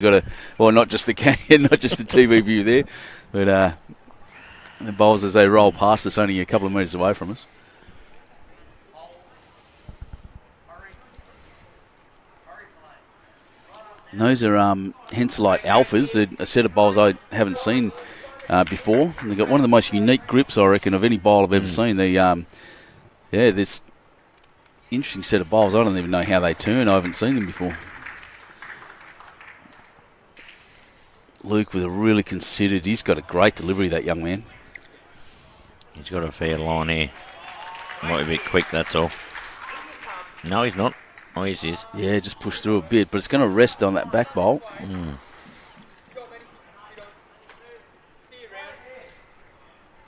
got well, not just the not just the TV view there, but the bowls as they roll past us, only a couple of metres away from us. And those are Henselite Alphas, a set of bowls I haven't seen before. And they've got one of the most unique grips, I reckon, of any bowl I've ever seen. This interesting set of bowls. I don't even know how they turn. I haven't seen them before. Luke with a really considered. He's got a great delivery, that young man. He's got a fair line here. Might be a bit quick, that's all. No, he's not. Oh, yes, he is. Yeah, just pushed through a bit, but it's going to rest on that back bowl.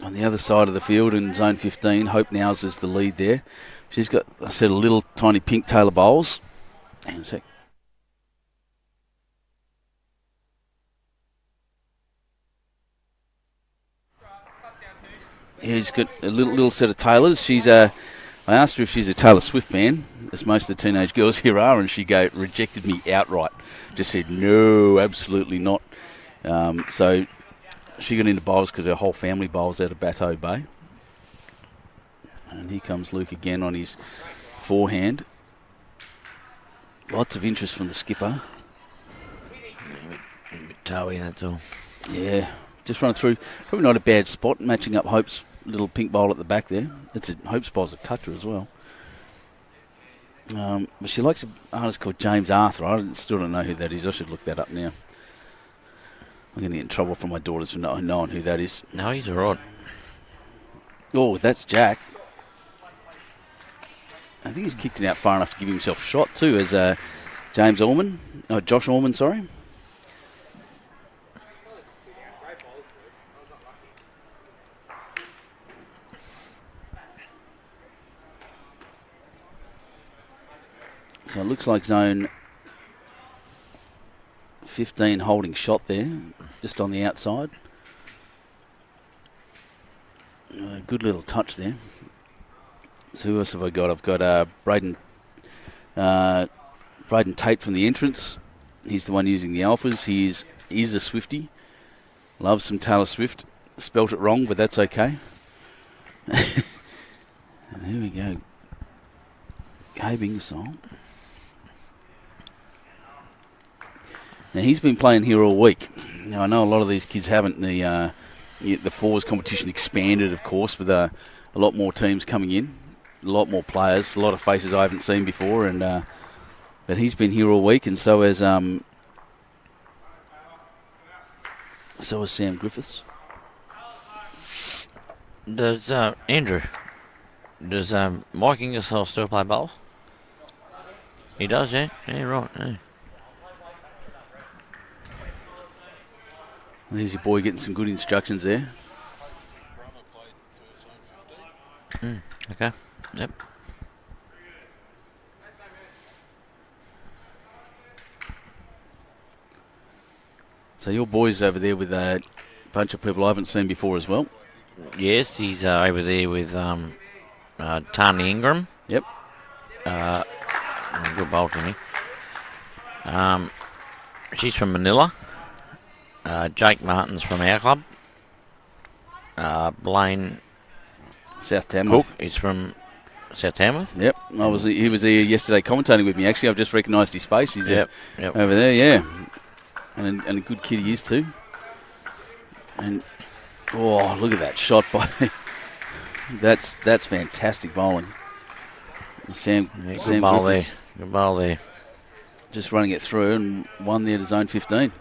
On the other side of the field in zone 15, Hope Nouws is the lead there. She's got, I said, a little tiny pink Taylor bowls. Hang on a sec. Yeah, he's got a little set of Taylors. I asked her if she's a Taylor Swift fan, as most of the teenage girls here are, and she rejected me outright. Just said, no, absolutely not. So she got into bowls because her whole family bowls out of Bateau Bay. And here comes Luke again on his forehand. Lots of interest from the skipper. A bit toey, that's all. Yeah, just run through. Probably not a bad spot, matching up Hope's little pink bowl at the back there. Hope's bowl's a toucher as well. But she likes an artist called James Arthur. I still don't know who that is. I should look that up now. I'm going to get in trouble from my daughters for not knowing who that is. No, he's all right. Oh, that's Jack. I think he's kicked it out far enough to give himself a shot too, as Josh Orman, sorry. So it looks like zone 15 holding shot there, just on the outside. Good little touch there. So who else have I got? I've got Brayden Tate from the entrance. He's the one using the alphas. He's a Swiftie. Loves some Taylor Swift. Spelt it wrong, but that's okay. And here we go. Gabe Ingersoll. Now, he's been playing here all week. Now, I know a lot of these kids haven't. The fours competition expanded, of course, with a lot more teams coming in, a lot more players, a lot of faces I haven't seen before. And but he's been here all week, and so has Sam Griffiths. Does Andrew? Does Mike Ingersoll still play bowls? He does, yeah. Yeah, right. Yeah. There's your boy getting some good instructions there. Okay. Yep. So your boy's over there with a bunch of people I haven't seen before as well. Yes, he's over there with Tani Ingram. Yep. Good bowl to me. She's from Manila. Jake Martin's from our club. Blaine South Tamworth. Cook is from South Tamworth. Yep. He was here yesterday commentating with me, actually. I've just recognised his face. He's yep. over there, yeah. And a good kid he is too. And, oh, look at that shot by... That's fantastic bowling. Sam good bowl there. Good bowl there. Just running it through and won there to zone 15.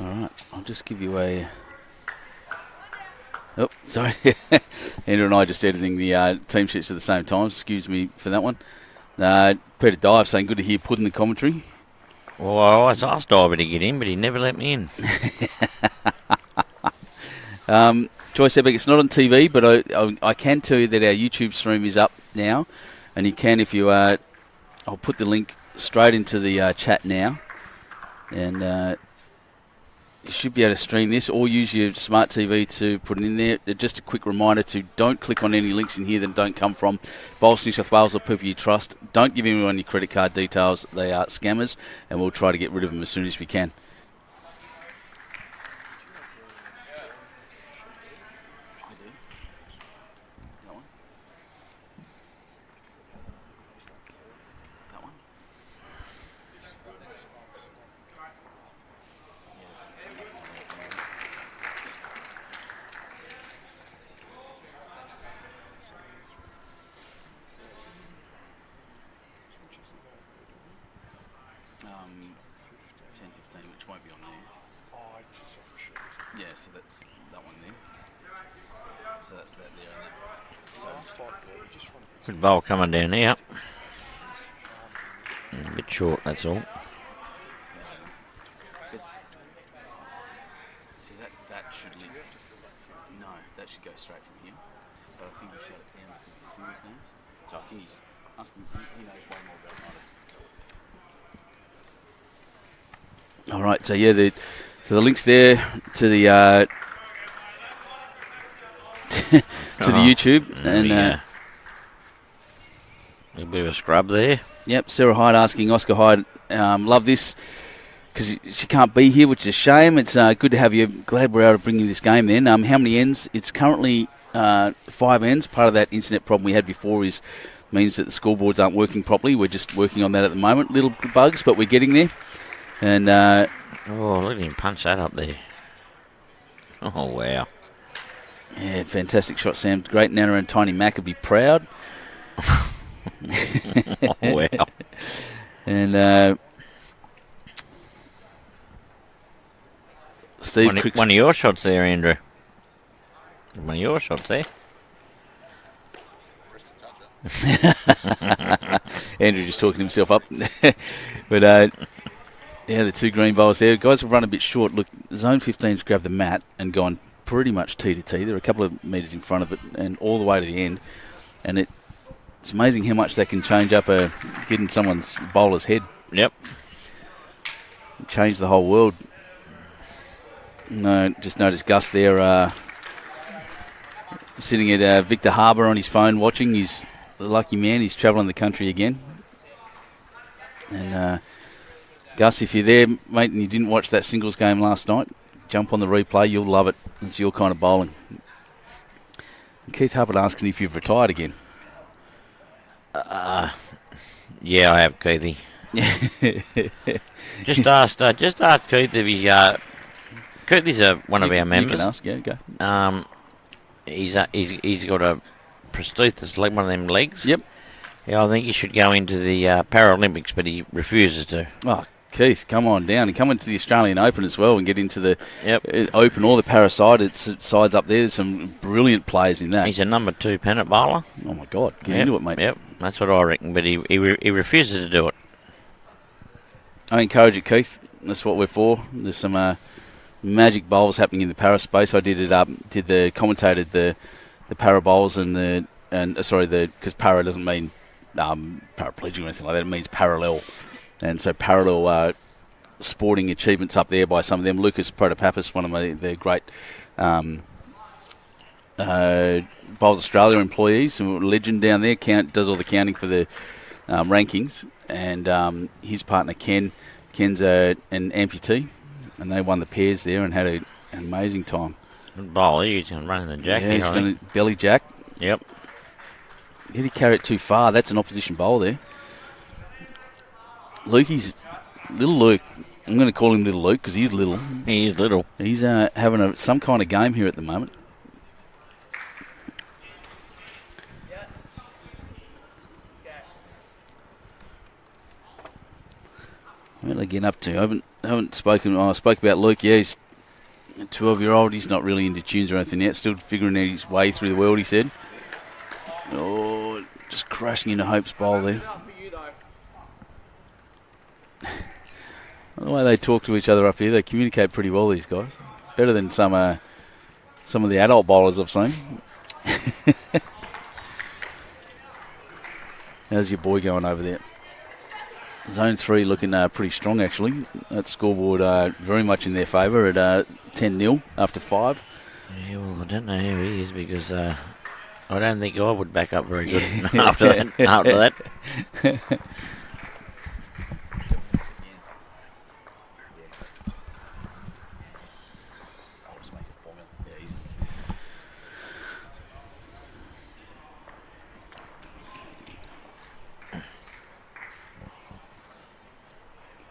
All right, I'll just give you a... Oh, sorry. Andrew and I just editing the team sheets at the same time. Excuse me for that one. Peter Dive saying, good to hear Pud in the commentary. Well, I always asked Diver to get in, but he never let me in. Joyce Ebeck, it's not on TV, but I can tell you that our YouTube stream is up now. And you can, if you... I'll put the link straight into the chat now. And you should be able to stream this or use your smart TV to put it in there. Just a quick reminder to don't click on any links in here that don't come from Bowls New South Wales or people you trust. Don't give anyone your credit card details. They are scammers, and we'll try to get rid of them as soon as we can. Good bowl coming down here. A bit short, that's all. See, that should lead. No, that should go straight from here. But I think we shut it down because of the singles names. So I think he's asking, he knows way more about it. All right, so yeah, the links there to the to the YouTube and. A bit of a scrub there. Yep, Sarah Hyde asking Oscar Hyde, love this because she can't be here, which is a shame. It's good to have you. Glad we're able to bring you this game then. How many ends? It's currently 5 ends. Part of that internet problem we had before means that the scoreboards aren't working properly. We're just working on that at the moment. Little bugs, but we're getting there. And oh, look at him punch that up there. Oh, wow. Yeah, fantastic shot, Sam. Great Nana and Tiny Mac would be proud. Oh, wow. And Steve one of your shots there, Andrew. One of your shots there. Andrew just talking himself up. But yeah, the two green bowls there. Guys have run a bit short. Look, zone 15's grabbed the mat and gone pretty much T to T. They're a couple of metres in front of it and all the way to the end. And it's amazing how much that can change up getting someone's bowler's head. Yep. Change the whole world. No, just noticed Gus there sitting at Victor Harbour on his phone watching. He's the lucky man. He's travelling the country again. And Gus, if you're there, mate, and you didn't watch that singles game last night, jump on the replay. You'll love it. It's your kind of bowling. Keith Hubbard asking if you've retired again. Yeah, I have, Keithy. just asked Keith if he's Keithy's one of our members. You can ask, yeah, go. He's got a prosthesis leg, one of them legs. Yep. Yeah, I think he should go into the Paralympics, but he refuses to. Oh, Keith, come on down and come into the Australian Open as well and get into the Open or the Parasite. Sides up there. There's some brilliant players in that. He's a number 2 pennant bowler. Oh my God, get into it, mate. Yep, that's what I reckon. But he refuses to do it. I encourage it, Keith. That's what we're for. There's some magic bowls happening in the para space. I commentated the para bowls because para doesn't mean paraplegic or anything like that. It means parallel. And so parallel sporting achievements up there by some of them. Lucas Protopapas, one of the great Bowls Australia employees, a legend down there, does all the counting for the rankings. And his partner Ken's an amputee, and they won the pairs there and had an amazing time. Good bowl, he's going to run in the jack. Yeah, he's going to belly jack. Yep. Did he carry it too far? That's an opposition bowl there. Little Luke. I'm going to call him Little Luke because he's little. He is little. He's having some kind of game here at the moment. What are they getting up to? I haven't spoken. I spoke about Luke. Yeah, he's a 12-year-old. He's not really into tunes or anything yet. Still figuring out his way through the world, he said. Oh, just crashing into Hope's bowl there. The way they talk to each other up here, they communicate pretty well, these guys. Better than some of the adult bowlers I've seen. How's your boy going over there? Zone 3 looking pretty strong, actually. That scoreboard very much in their favour at 10-0 after 5. Yeah, well, I don't know who he is because I don't think I would back up very good after that.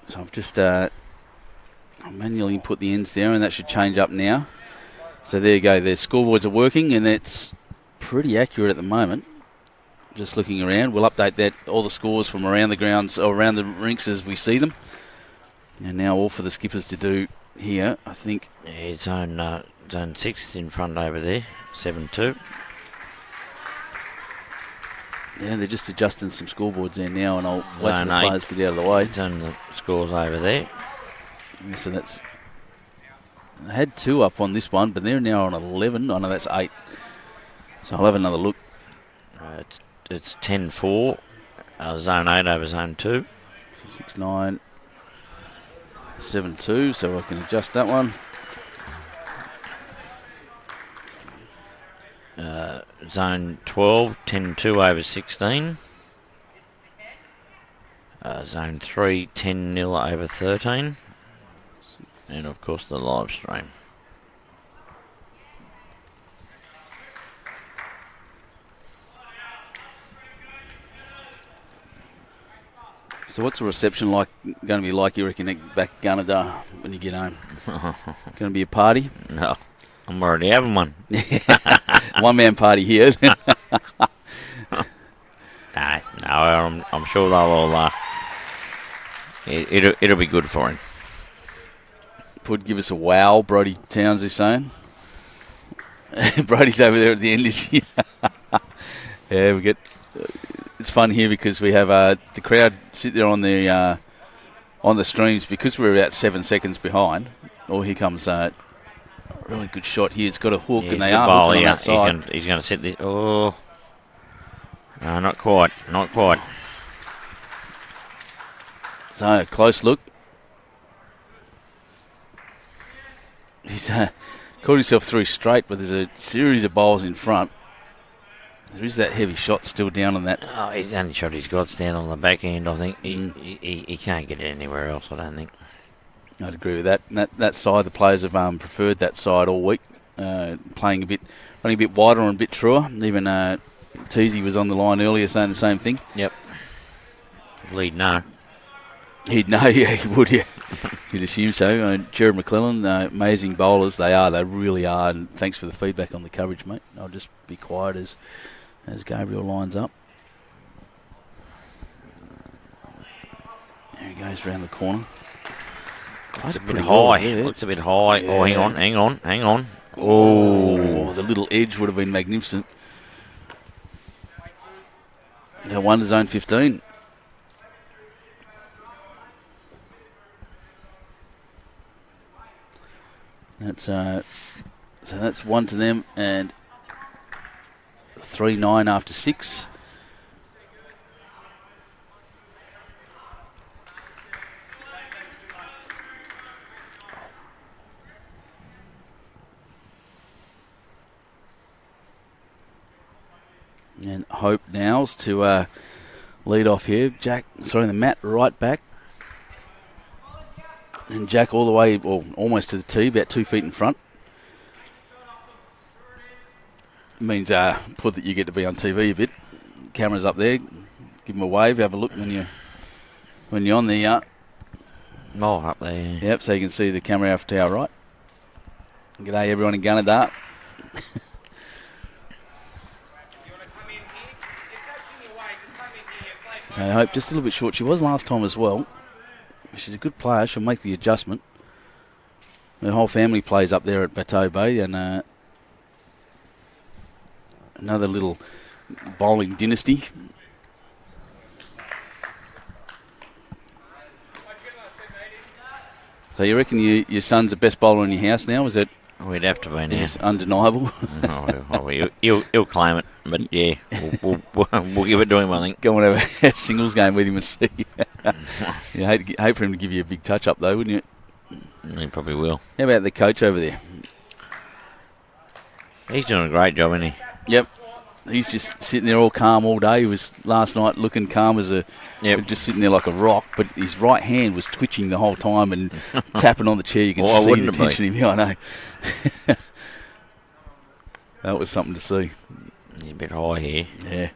So I've just manually put the ends there, and that should change up now. So there you go. Their scoreboards are working, and that's pretty accurate at the moment. Just looking around, we'll update that all the scores from around the grounds or around the rinks as we see them. And now all for the skippers to do here, I think. Yeah, zone 6 is in front over there, 7-2. Yeah, they're just adjusting some scoreboards there now, and I'll wait for the Zone 8 players to get out of the way. Zone the scores over there. Yeah, so that's... I had 2 up on this one, but they're now on 11. I know that's 8. So I'll have another look. It's 10-4. Zone 8 over zone 2. So 6-9. 7-2, so I can adjust that one. Zone 12, 10-2 over 16. Zone 3, 10-0 over 13. And, of course, the live stream. So what's the reception like? Going to be like, you reckon, back at Gunnedah when you get home? Going to be a party? No, I'm already having one. One-man party here. No, I'm sure they'll all... It'll be good for him. Would give us a wow, Brodie Towns is saying. Brodie's over there at the end this year. Yeah, we get... It's fun here because we have the crowd sit there on the streams because we're about 7 seconds behind. Oh, here comes a really good shot here. It's got a hook, and they are hooking on that side. He's going to set this. Oh, no, not quite. So, close look. He's caught himself through straight, but there's a series of bowls in front. There is that heavy shot still down on that. Oh, he's only shot his gods down on the back end, I think. He can't get it anywhere else, I don't think. I'd agree with that. That side, the players have preferred that side all week, running a bit wider and a bit truer. Even Teasy was on the line earlier saying the same thing. Yep. Lead no. He'd know, yeah, he would, yeah. You'd assume so. Jared McClellan, amazing bowlers. They really are. And thanks for the feedback on the coverage, mate. I'll just be quiet as Gabriel lines up. There he goes round the corner. Looks a bit high. Looks a bit high. Yeah. Oh, hang on. Oh, the little edge would have been magnificent. They won to zone 15. That's so that's 1 to them and 3-9 after 6. And Hope Nouws to lead off here. The Matt right back. And Jack all the way, or almost to the tee, about 2 feet in front. Means, Put, that you get to be on TV a bit. Camera's up there. Give them a wave. Have a look when you're on the... Oh, up there. Yeah. Yep, so you can see the camera off to our right. G'day, everyone in Gunnedah. So I hope just a little bit short. She was last time as well. She's a good player. She'll make the adjustment. Her whole family plays up there at Bateau Bay, and another little bowling dynasty. So you reckon your son's the best bowler in your house now? Is it? We'd have to be now. is undeniable. He'll claim it, but yeah, we'll give it to him, I think. Go and have a singles game with him and see. You hate for him to give you a big touch-up, though, wouldn't you? He probably will. How about the coach over there? He's doing a great job, isn't he? Yep. He's just sitting there all calm all day. He was last night looking calm as just sitting there like a rock, but his right hand was twitching the whole time and tapping on the chair. You could see the tension in him. I know. That was something to see. He's a bit high here. Yeah,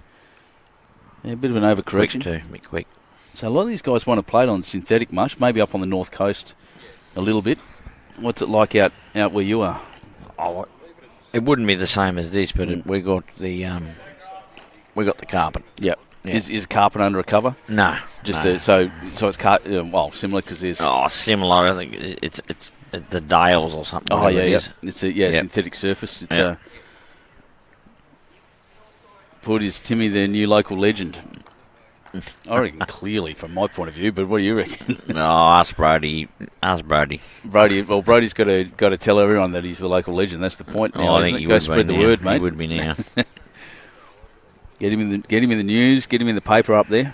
a bit of an overcorrection. Quick too, a bit quick. So a lot of these guys want to play on synthetic much, maybe up on the north coast a little bit. What's it like out where you are? Oh, it wouldn't be the same as this, but we got the carpet. Yep. Yeah. Is carpet under a cover? No, Just no. so it's similar because there's. Oh, similar. I think it's the Dales or something. Oh yeah, it yeah. is. It's a synthetic surface. It's Put is Timmy the new local legend? I reckon clearly from my point of view, but what do you reckon? No, ask Brody. Well, Brody's got to tell everyone that he's the local legend. That's the point now. I think you go spread the word, mate. He would be now. Get him in the news. Get him in the paper up there.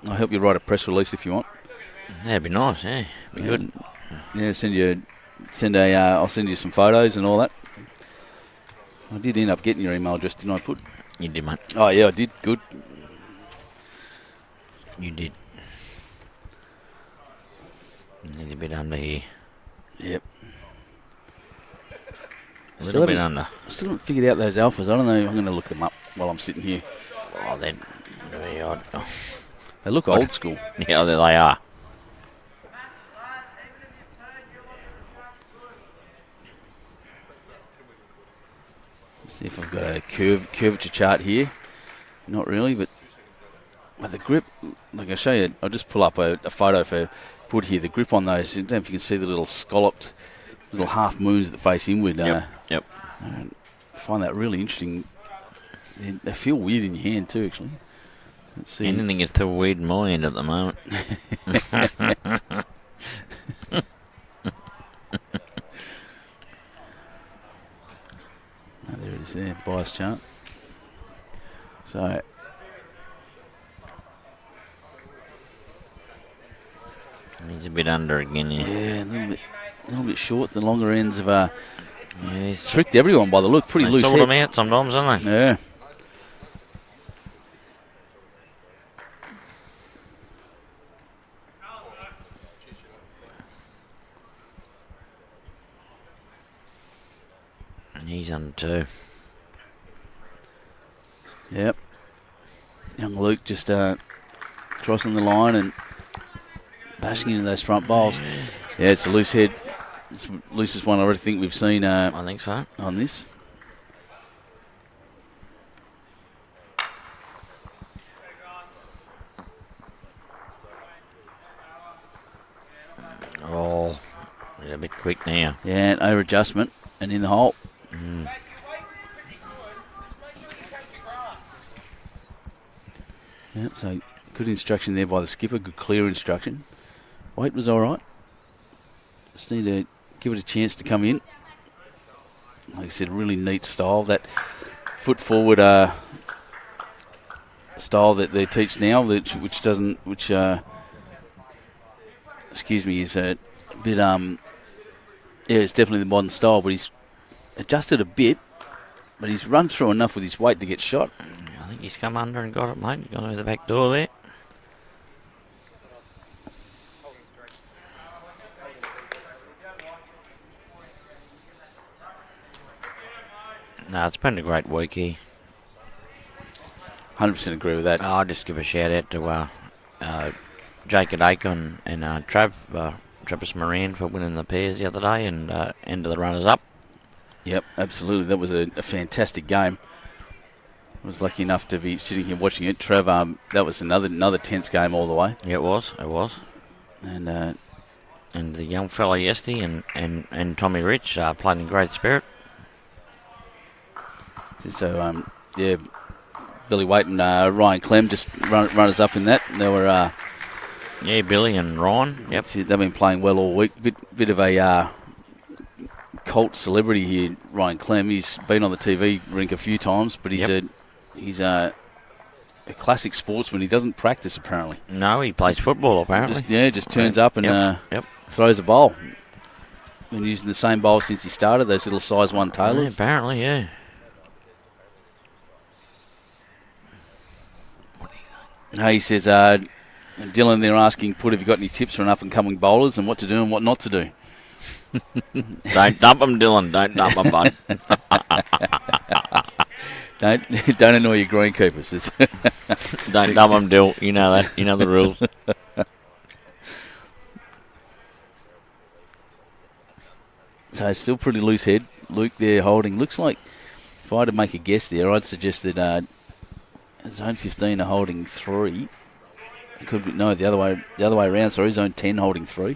I'll help you write a press release if you want. That'd be nice. Yeah, be good. Yeah, I'll send you some photos and all that. I did end up getting your email address, didn't I? Put. You did, mate. Oh yeah, I did. Good. You did. Need a bit under here. Yep. A little bit under. Still haven't figured out those alphas. I don't know. I'm going to look them up while I'm sitting here. Oh, they're very odd. They look old school. Yeah, they are. Let's see if I've got a curvature chart here. Not really, but the grip, like I'll show you, I'll just pull up a photo for put here. The grip on those, I don't know if you can see the little scalloped little half moons that face inward. Yep. I find that really interesting. They feel weird in your hand too, actually. Let's see. Anything is too weird in my hand at the moment. There it is there, bias chart. So, He's a bit under again, yeah. yeah, a little bit short. The longer ends of he's tricked everyone by the look. Pretty loose They head. sort them out sometimes, don't they? Yeah. And he's under too. Yep. Young Luke just crossing the line and bashing into those front bowls. Yeah, it's a loose head. It's the loosest one I already think we've seen I think so. on this. Oh, he's a bit quick now. Yeah, and over adjustment and in the hole. Yep, so good instruction there by the skipper, good clear instruction. Weight was all right. Just need to give it a chance to come in. Like I said, really neat style. That foot forward style that they teach now, is a bit it's definitely the modern style, but he's adjusted a bit, but he's run through enough with his weight to get shot. I think he's come under and got it, mate. Gone over the back door there. No, it's been a great week here. 100% agree with that. I'll just give a shout out to Jake Adake and Travis Moran for winning the pairs the other day and end of the runners up. Yep, absolutely. That was a fantastic game. I was lucky enough to be sitting here watching it. Trev, that was another tense game all the way. Yeah, it was. And the young fella yesterday and Tommy Rich played in great spirit. So, Billy Waite and Ryan Clem just runners up in that. They were... Billy and Ryan. Yep. They've been playing well all week. Bit of a cult celebrity here, Ryan Clem. He's been on the TV rink a few times, but he's a classic sportsman. He doesn't practice, apparently. No, he plays football, apparently. Just turns up and throws a bowl. Been using the same bowl since he started, those little size 1 tailors. Yeah, apparently, yeah. He says, Dylan, they're asking, have you got any tips for an up-and-coming bowlers and what to do and what not to do? Don't dump them, Dylan. Don't dump them, bud. Don't annoy your greenkeepers. Don't dump them, Dill. You know that. You know the rules. So still pretty loose head. Luke there holding. Looks like, if I had to make a guess there, I'd suggest that Zone 15 are holding 3. Could be, no, the other way around. Sorry, Zone 10 holding 3.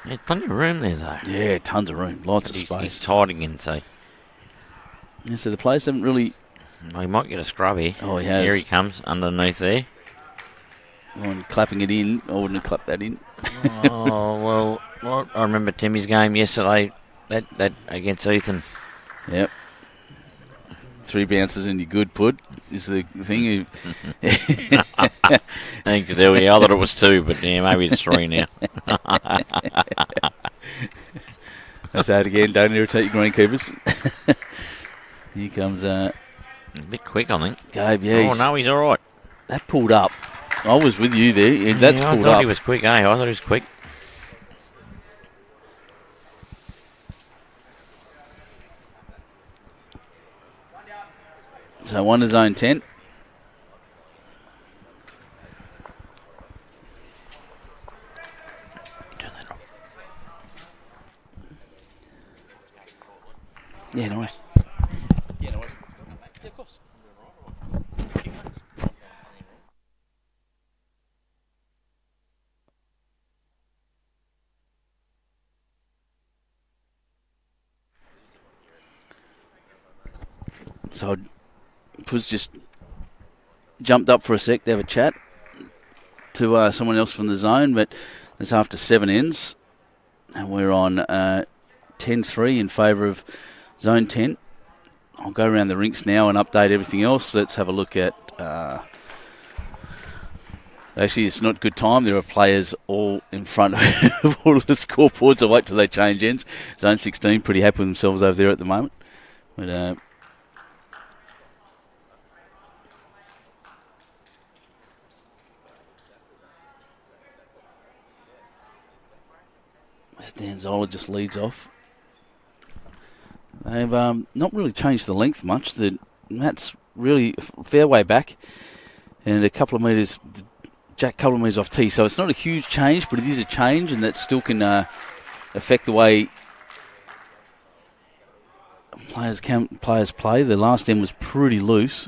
There's plenty of room there, though. Yeah, tons of room. Lots of space. He's hiding in, so... Yeah, so the players haven't really... He might get a scrub here. Oh, he has. Here he comes, underneath there. And clapping it in. I wouldn't have clapped that in. Oh, well, I remember Timmy's game yesterday, that against Ethan. Yep. 3 bounces and you're good, Pud, is the thing. I think there we are. I thought it was 2, but yeah, maybe it's 3 now. I'll say it again. Don't irritate your greenkeepers. Here comes... a bit quick, I think. Gabe, yeah. Oh, no, he's all right. That pulled up. I was with you there. Yeah, that's pulled up. I thought he was quick, I thought he was quick. So 1 to Zone 10. Turn that off. Yeah, nice. Yeah, nice. Yeah, of course. So Puz just jumped up for a sec to have a chat to someone else from the zone, but that's after 7 ends, and we're on 10-3 in favour of Zone 10. I'll go around the rinks now and update everything else. Let's have a look at... actually, it's not good time. There are players all in front of all of the scoreboards. I'll wait till they change ends. Zone 16 pretty happy with themselves over there at the moment. But... Dan Zoeller just leads off. They've not really changed the length much. The mat's really a fair way back and a couple of metres off tee. So it's not a huge change, but it is a change, and that still can affect the way players play. The last end was pretty loose.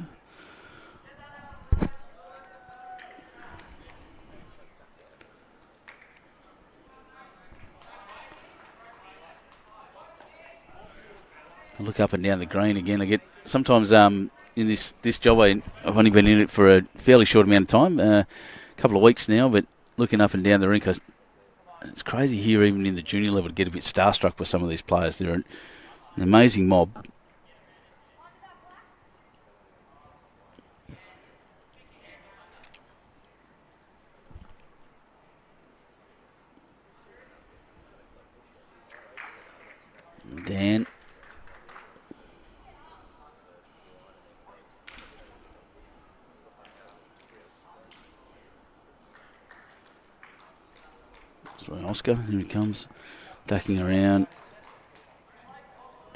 Look up and down the green again. I get sometimes in this job, I've only been in it for a fairly short amount of time, a couple of weeks now, but looking up and down the rink, it's crazy here, even in the junior level, to get a bit starstruck with some of these players. They're an amazing mob. Dan. Oscar, here he comes, ducking around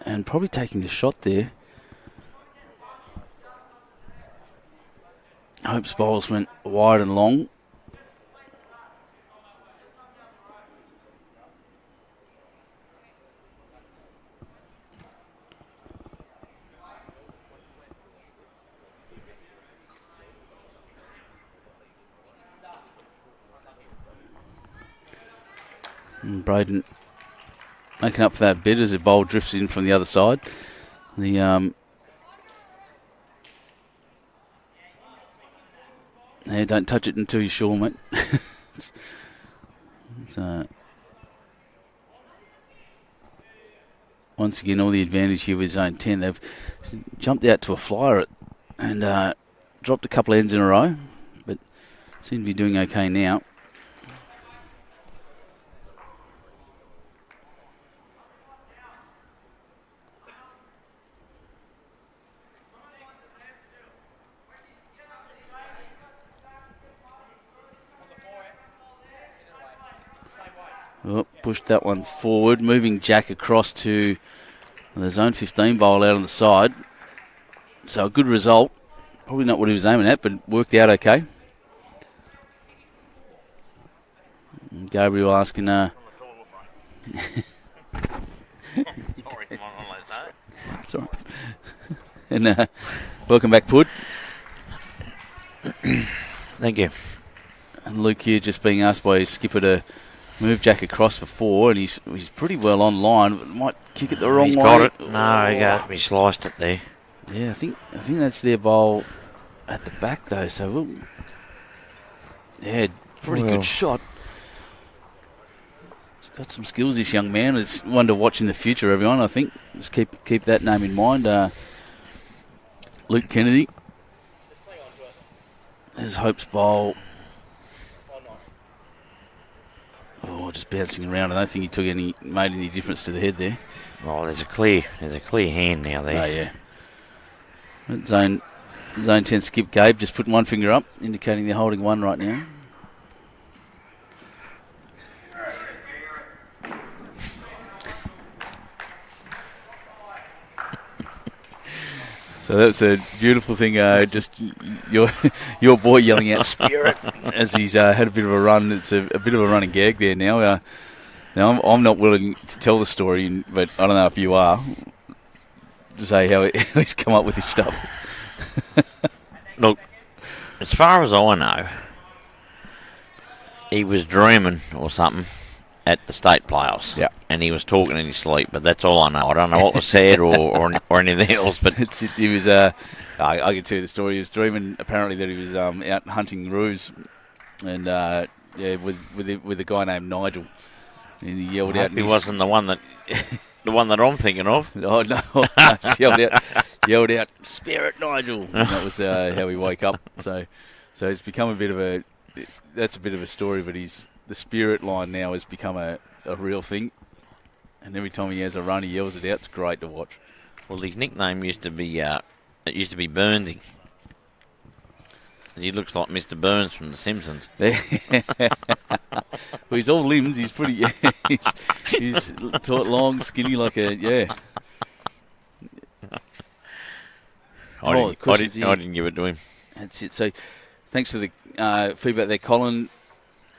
and probably taking the shot there. Hope's bowls went wide and long. And Brayden making up for that bit as the bowl drifts in from the other side. Yeah, don't touch it until you're sure, mate. once again, all the advantage here with zone 10. They've jumped out to a flyer and dropped a couple of ends in a row, but seem to be doing okay now. Oh, pushed that one forward, moving Jack across to the zone 15 bowl out on the side. So a good result. Probably not what he was aiming at, but worked out okay. And Gabriel asking... That's all right. And welcome back, Pud. Thank you. And Luke here just being asked by his skipper to move Jack across for 4, and he's pretty well on line, but might kick it the wrong way. He's got it. No, he sliced it there. Yeah, I think that's their bowl at the back though. So pretty good shot. He's got some skills, this young man. It's one to watch in the future, everyone. I think just keep that name in mind. Luke Kennedy. There's Hope's bowl. Oh, just bouncing around. I don't think he made any difference to the head there. Oh, there's a clear hand now there. Oh yeah. Zone 10 skip Gabe just putting one finger up, indicating they're holding 1 right now. So that's a beautiful thing. Just your boy yelling out "Spirit" as he's had a bit of a run. It's a bit of a running gag there now. Now I'm not willing to tell the story, but I don't know if you are. To say how he's come up with his stuff. Look, as far as I know, he was dreaming or something at the state playoffs. Yeah. And he was talking in his sleep, but that's all I know. I don't know what was said or anything else. But he was. I can tell you the story. He was dreaming apparently that he was out hunting roos, and with a guy named Nigel, and he yelled out. He wasn't the one that. The one that I'm thinking of. Oh no! yelled out, "Spirit, Nigel!" And that was how he woke up. So it's become a bit of a. That's a bit of a story, but the spirit line now has become a real thing. And every time he has a run, he yells it out. It's great to watch. Well, his nickname used to be Burnsy. He looks like Mr. Burns from The Simpsons. Well, he's all limbs. He's pretty. He's long, skinny, like a I didn't give it to him. That's it. So, thanks for the feedback there, Colin.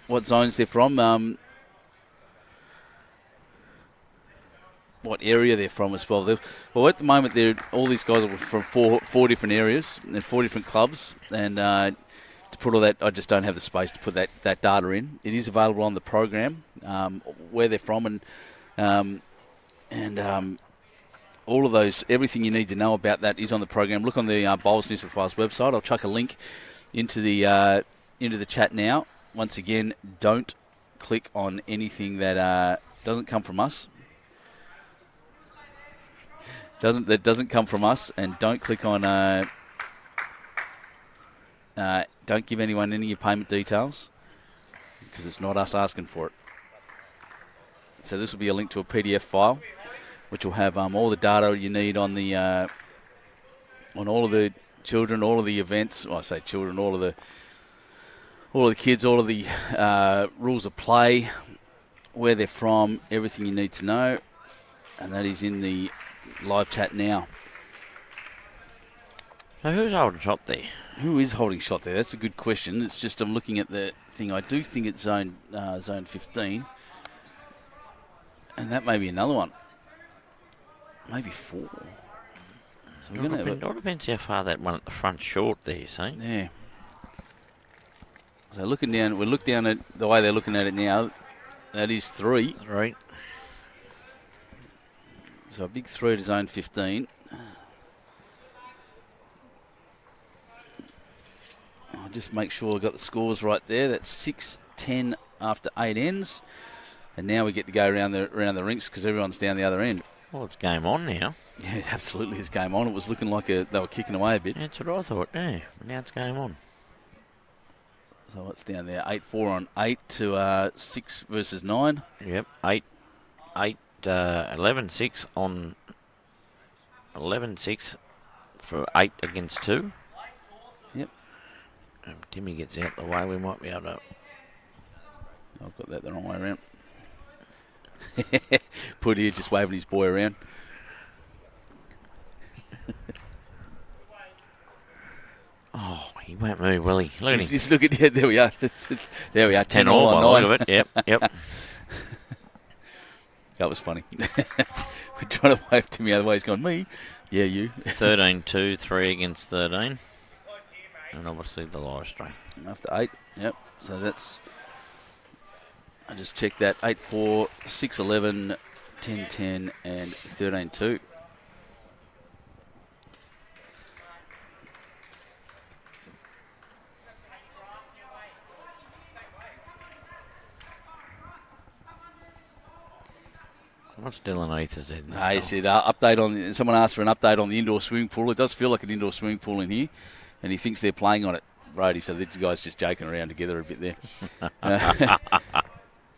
What zones they're from? What area they're from as well? Well, at the moment, all these guys are from four different areas and 4 different clubs. And to put all that, I just don't have the space to put that data in. It is available on the program, where they're from, and all of those, everything you need to know about that is on the program. Look on the Bowls New South Wales website. I'll chuck a link into the chat now. Once again, don't click on anything that doesn't come from us. That doesn't come from us, and don't click on. Don't give anyone any of your payment details because it's not us asking for it. So this will be a link to a PDF file, which will have all the data you need on the on all of the children, all of the events. Well, I say children, all of the kids, all of the rules of play, where they're from, everything you need to know, and that is in the live chat now. So who's holding shot there? Who is holding shot there? That's a good question. It's just I'm looking at the thing. I do think it's zone 15, and that may be another one. Maybe 4. So we're going to. It all depends how far that one at the front short there, you see. Yeah. So looking down, we look down at the way they're looking at it now. That is 3. 3. So a big 3 to zone 15. I'll just make sure I got the scores right there. That's 6-10 after 8 ends, and now we get to go around the rinks because everyone's down the other end. Well, it's game on now. Yeah, it absolutely is game on. It was looking like they were kicking away a bit. That's what I thought, yeah. Now it's game on. So what's down there? 8-4 on 8 to 6 versus 9. Yep, 11-6 on 11-6 for 8 against 2. Yep. If Timmy gets out the way, we might be able to. I've got that the wrong way around. Put here just waving his boy around. Oh, he won't move, will he? Look at him. Just look at yeah, there we are. There we are. 10 all by the look of it. Yep. That was funny. We're trying to wave to me, otherwise he's gone, me? Yeah, you. 13-2, 3 against 13. And obviously the live stream. After 8, yep. So that's, I just checked that, 8-4, 6-11, 10-10, and 13-2. What's Dylan Ether said? He said, update on. Someone asked for an update on the indoor swimming pool. It does feel like an indoor swimming pool in here, and he thinks they're playing on it, Brady. So the guys just joking around together a bit there.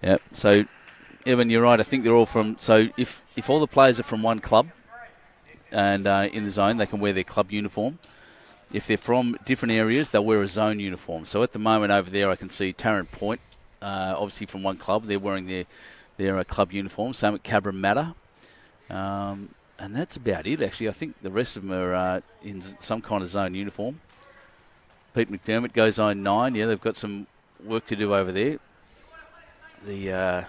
Yep. So, Evan, you're right. I think they're all from. So if all the players are from one club, and in the zone, they can wear their club uniform. If they're from different areas, they'll wear a zone uniform. So at the moment over there, I can see Tarrant Point, obviously from one club. They're wearing their club uniform. Same at Cabramatta. And that's about it, actually. I think the rest of them are in some kind of zone uniform. Pete McDermott goes zone 9. Yeah, they've got some work to do over there. The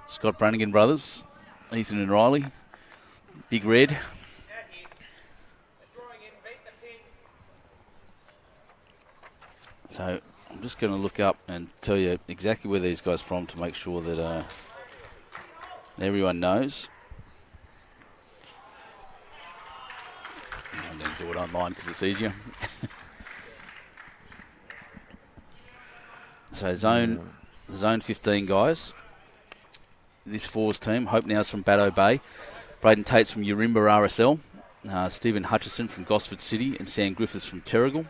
Scott Brannigan brothers, Ethan and Riley. Big Red. So I'm just going to look up and tell you exactly where these guys are from to make sure that everyone knows. I'm going to do it online because it's easier. So zone 15 guys. This fours team, Hope Nouws from Baddo Bay. Brayden Tate's from Urimba RSL. Stephen Hutchinson from Gosford City and Sam Griffiths from Terrigal.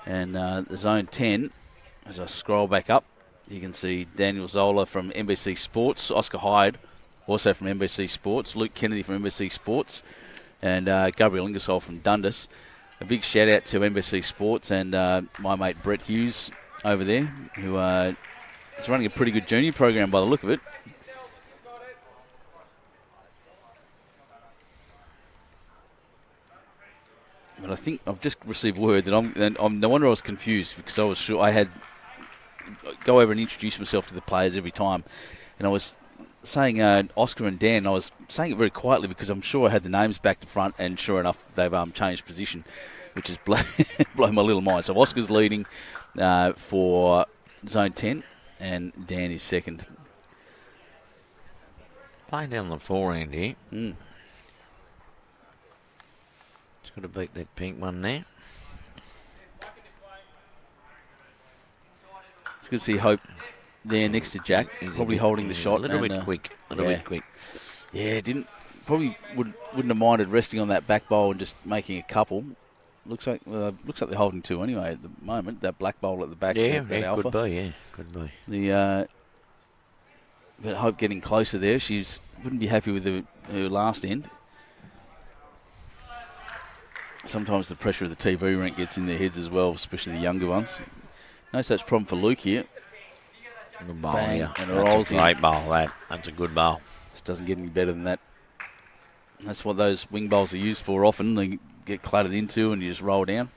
And the zone 10, as I scroll back up, you can see Daniel Zoeller from NBC Sports, Oscar Hyde, also from NBC Sports, Luke Kennedy from NBC Sports, and Gabriel Ingersoll from Dundas. A big shout out to NBC Sports and my mate Brett Hughes over there, who is running a pretty good junior program by the look of it. But I think I've just received word that no wonder I was confused, because I was sure I had go over and introduce myself to the players every time, and I was saying Oscar and Dan. I was saying it very quietly because I'm sure I had the names back to front, and sure enough they've changed position, which has blown my little mind. So Oscar's leading for zone 10, and Dan is second. Playing down the forehand here. Mm. Got to beat that pink one there. It's good to see Hope there next to Jack, probably holding the shot. A little bit quick. Yeah, wouldn't have minded resting on that back bowl and just making a couple. Looks like they're holding two anyway at the moment. That black bowl at the back. Yeah, Alpha. could be. But Hope getting closer there. She wouldn't be happy with her last end. Sometimes the pressure of the TV rink gets in their heads as well, especially the younger ones. No such problem for Luke here. Good bowl, Bang, yeah. and That's a great bowl, that. That's a good bowl. Just doesn't get any better than that. That's what those wing bowls are used for often. They get cluttered into and you just roll down.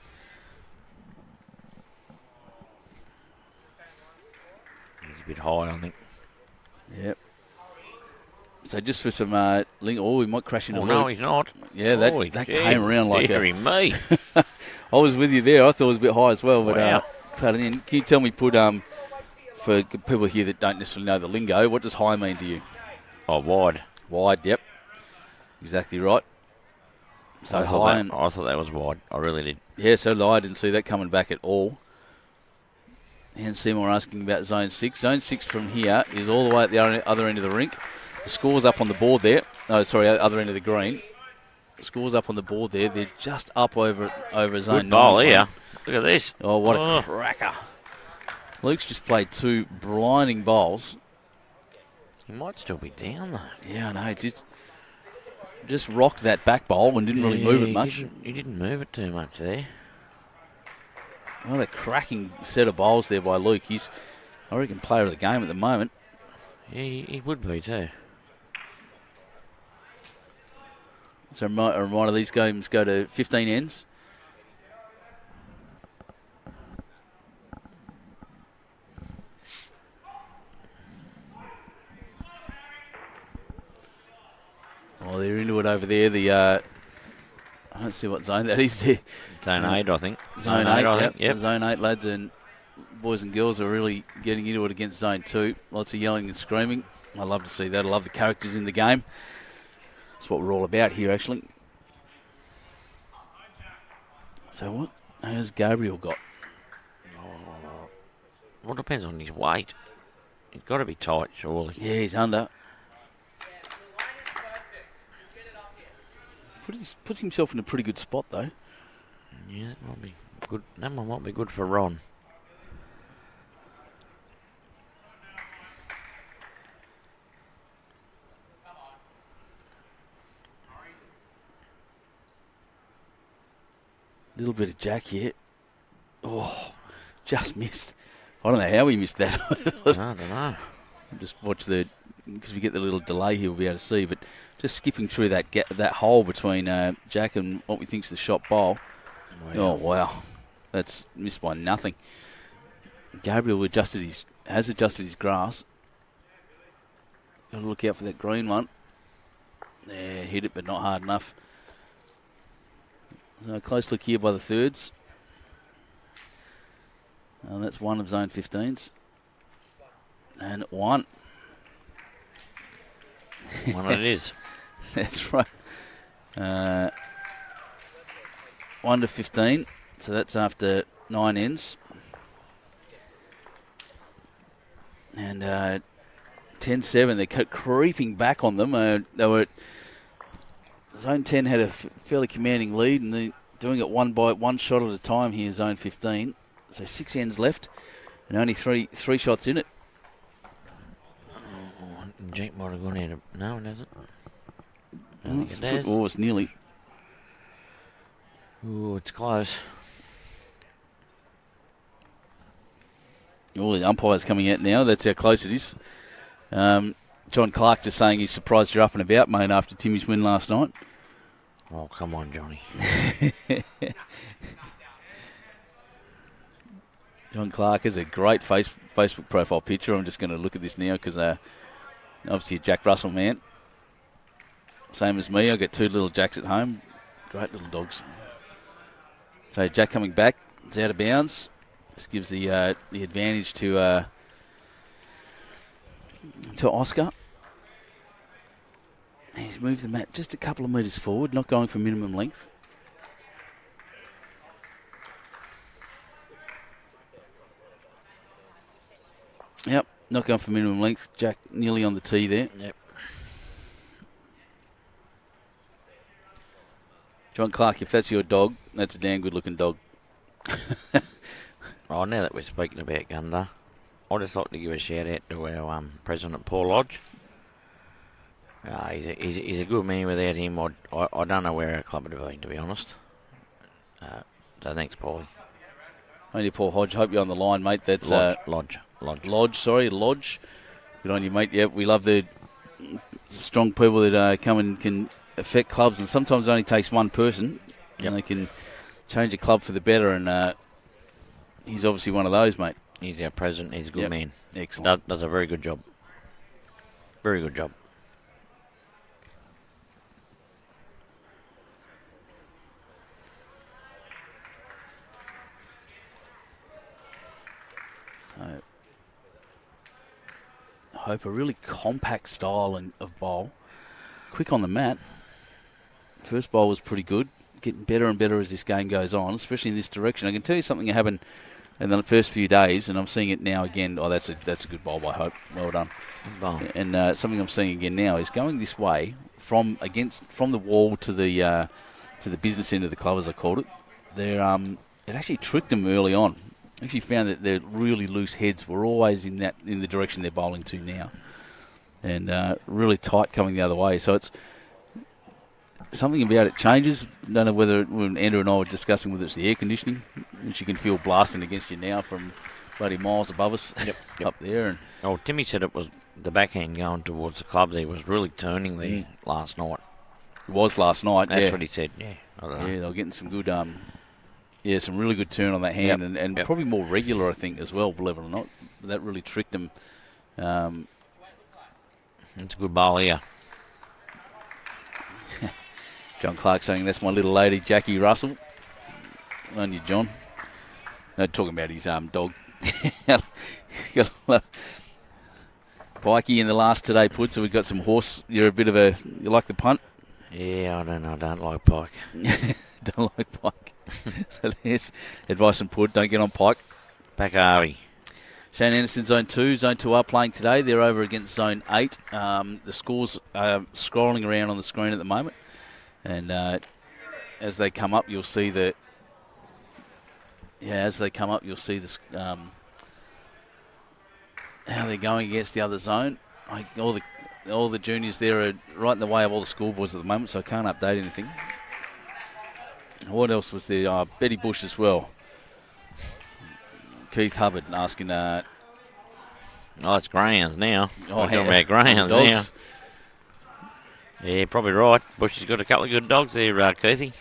He's a bit high, I think. Yep. So just for some link, he might crash into Luke. No, he's not. Yeah, that came around like me. I was with you there. I thought it was a bit high as well, but wow. cut it in. Can you tell me, for people here that don't necessarily know the lingo, what does high mean to you? Oh, wide. Wide, yep. Exactly right. So I high. thought that was wide. I really did. Yeah, so did I. Didn't see that coming back at all. And Seymour asking about Zone 6. Zone 6 from here is all the way at the other end of the rink. The score's up on the board there. Oh, sorry, other end of the green. The score's up on the board there. They're just up over zone 9. Good ball here. Look at this. Oh, what a cracker. Luke's just played 2 blinding bowls. He might still be down, though. Yeah, I know. Just rocked that back bowl and didn't really move it much. He didn't move it too much there. Well, a cracking set of bowls there by Luke. He's, I reckon, player of the game at the moment. Yeah, he would be too. So a reminder, these games go to 15 ends. Oh, they're into it over there. I don't see what zone that is there. Zone 8, I think. Zone 8, I think. Yep. Zone 8 lads and boys and girls are really getting into it against Zone 2. Lots of yelling and screaming. I love to see that. I love the characters in the game. That's what we're all about here, actually. So what has Gabriel got? Well, depends on his weight. He's got to be tight, surely. Yeah, he's under. Puts himself in a pretty good spot, though. Yeah, that might be good. That one might be good for Ron. Little bit of jack here. Oh, just missed. I don't know how he missed that. I don't know. Just watch because we get the little delay here, we'll be able to see. But just skipping through that hole between Jack and what we think's the shot bowl. Wow. Oh wow, that's missed by nothing. Gabriel has adjusted his grass. Got to look out for that green one. There, hit it, but not hard enough. So a close look here by the thirds. And that's one of zone 15s. And one. One it is. That's right. 1 to 15. So that's after 9 ends. And 10-7. They kept creeping back on them. They were Zone 10 had a fairly commanding lead, and they're doing it one shot at a time here, Zone 15. So 6 ends left, and only three shots in it. Jake might have gone out of... No, it hasn't. I Oh, think it has. Oh, it's nearly. Ooh, it's close. Oh, the umpire's coming out now. That's how close it is. John Clark just saying he's surprised you're up and about, mate, after Timmy's win last night. Oh, come on, Johnny. John Clark has a great Facebook profile picture. I'm just going to look at this now because obviously a Jack Russell man. Same as me. I've got 2 little Jacks at home. Great little dogs. So Jack coming back. It's out of bounds. This gives the advantage to Oscar. He's moved the mat just a couple of metres forward, not going for minimum length. Yep, not going for minimum length. Jack nearly on the tee there. Yep. John Clark, if that's your dog, that's a damn good-looking dog. Oh, now that we're speaking about Gunda, I'd just like to give a shout-out to our President, Paul Lodge. He's a good man. Without him, I don't know where our club would have been, to be honest. So thanks, Paulie. Only Paul Hodge. Hope you're on the line, mate. That's Lodge. Lodge. Good on you, mate. Yeah, we love the strong people that come and can affect clubs, and sometimes it only takes one person, and they can change a club for the better, and he's obviously one of those, mate. He's our president. He's a good man. Excellent. Does a very good job. Very good job. So, I hope a really compact style of bowl. Quick on the mat. First bowl was pretty good. Getting better and better as this game goes on, especially in this direction. I can tell you something that happened And then the first few days, and I'm seeing it now again. Oh, that's a good bowl by Hope. Well done. Good bowl. And something I'm seeing again now is going this way from the wall to the business end of the club, as I called it. It actually tricked them early on. Actually found that their really loose heads were always in the direction they're bowling to now, and really tight coming the other way. So it's something about it changes. Don't know whether when Andrew and I were discussing whether it's the air conditioning, which you can feel blasting against you now from bloody miles above us up there. And Timmy said it was the backhand going towards the club there was really turning there last night. It was last night. That's what he said. Yeah, I don't know. Yeah, they were getting some good, some really good turn on that hand, and probably more regular, I think, as well. Believe it or not, that really tricked them. It's a good bowl here. John Clark saying that's my little lady, Jackie Russell. On you, John. No, talking about his dog. Pikey in the last today put, so we've got some horse. You like the punt? Yeah, I don't like Pike. Don't like Pike. So there's advice and put. Don't get on Pike. Back Harvey. Shane Anderson, Zone 2. Zone 2 are playing today. They're over against Zone 8. The scores are scrolling around on the screen at the moment. And as they come up, you'll see the... how they're going against the other zone. All the juniors there are right in the way of all the scoreboards at the moment, so I can't update anything. What else was there? Betty Bush as well. Keith Hubbard asking... it's greyhounds now. We're talking about greyhounds now. Yeah, probably right. Bush has got a couple of good dogs there, Keithy.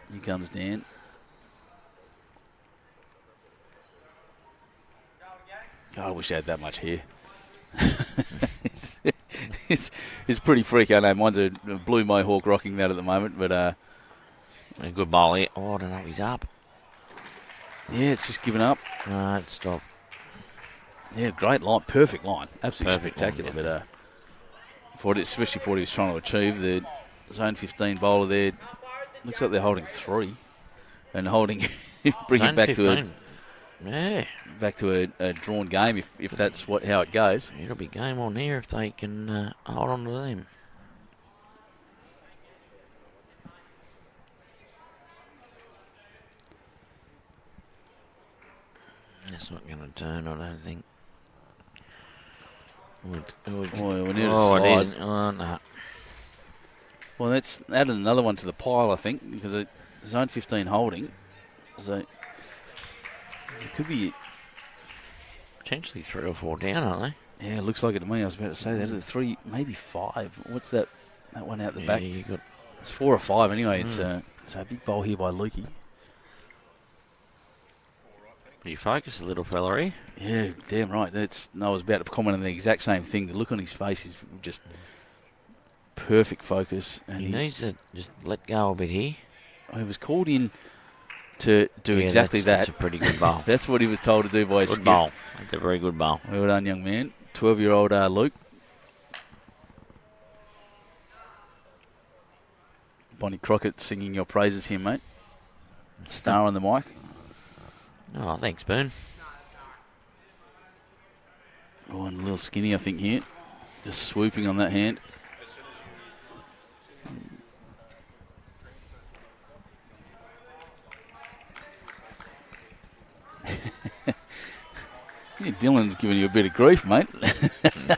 Here comes Dan. God, I wish I had that much hair. it's pretty freaky. I know mine's a blue mohawk rocking that at the moment, but a good bowl here. Oh, I don't know. He's up. Yeah, it's just given up. No, stop. Yeah, great line, perfect line, absolutely Perfect spectacular. line, But especially for what he was trying to achieve, the Zone 15 bowler there looks like they're holding 3, and holding bring it back 15. Back to a drawn game if that's how it goes. It'll be game on here if they can hold on to them. That's not going to turn, I don't think. We need a slide. No. Well, that's added another one to the pile, I think, because Zone 15 holding. So it could be potentially 3 or 4 down, aren't they? Yeah, it looks like it to me. I was about to say that. 3, maybe 5. What's that? That one out the back. It's 4 or 5 anyway. It's a big bowl here by Lukey. You focus a little fella, eh? Yeah, damn right. I was about to comment on the exact same thing. The look on his face is just perfect focus. And he needs to just let go a bit here. He was called in to do exactly that. That's a pretty good bowl. That's what he was told to do by his skip. Good bowl. That's a very good bowl. Well done, young man. 12-year-old Luke. Bonnie Crockett singing your praises here, mate. Star on the mic. Oh, thanks, Boone. Oh, and a little skinny, I think, here. Just swooping on that hand. Yeah, Dylan's giving you a bit of grief, mate.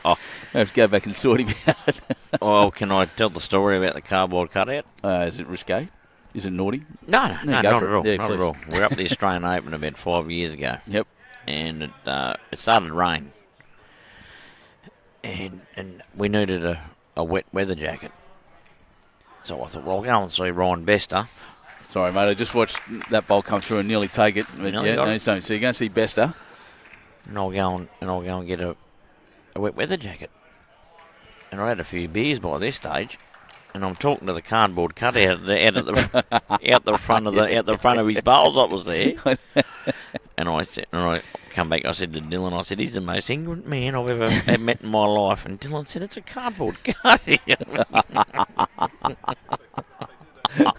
I have to go back and sort him out. Well, can I tell the story about the cardboard cutout? Is it risque? Is it naughty? No, not at all. Yeah, not at all. We were up at the Australian Open about 5 years ago. Yep. And it started to rain. And we needed a wet weather jacket. So I thought, well, I'll go and see Ryan Bester. Sorry, mate, I just watched that bowl come through and nearly take it. But so you're going to see Bester. And I'll go and get a wet weather jacket. And I had a few beers by this stage. And I'm talking to the cardboard cutout out the front of his bowls that was there. And I come back. I said to Dylan, I said, he's the most ignorant man I've ever met in my life. And Dylan said, it's a cardboard cutout.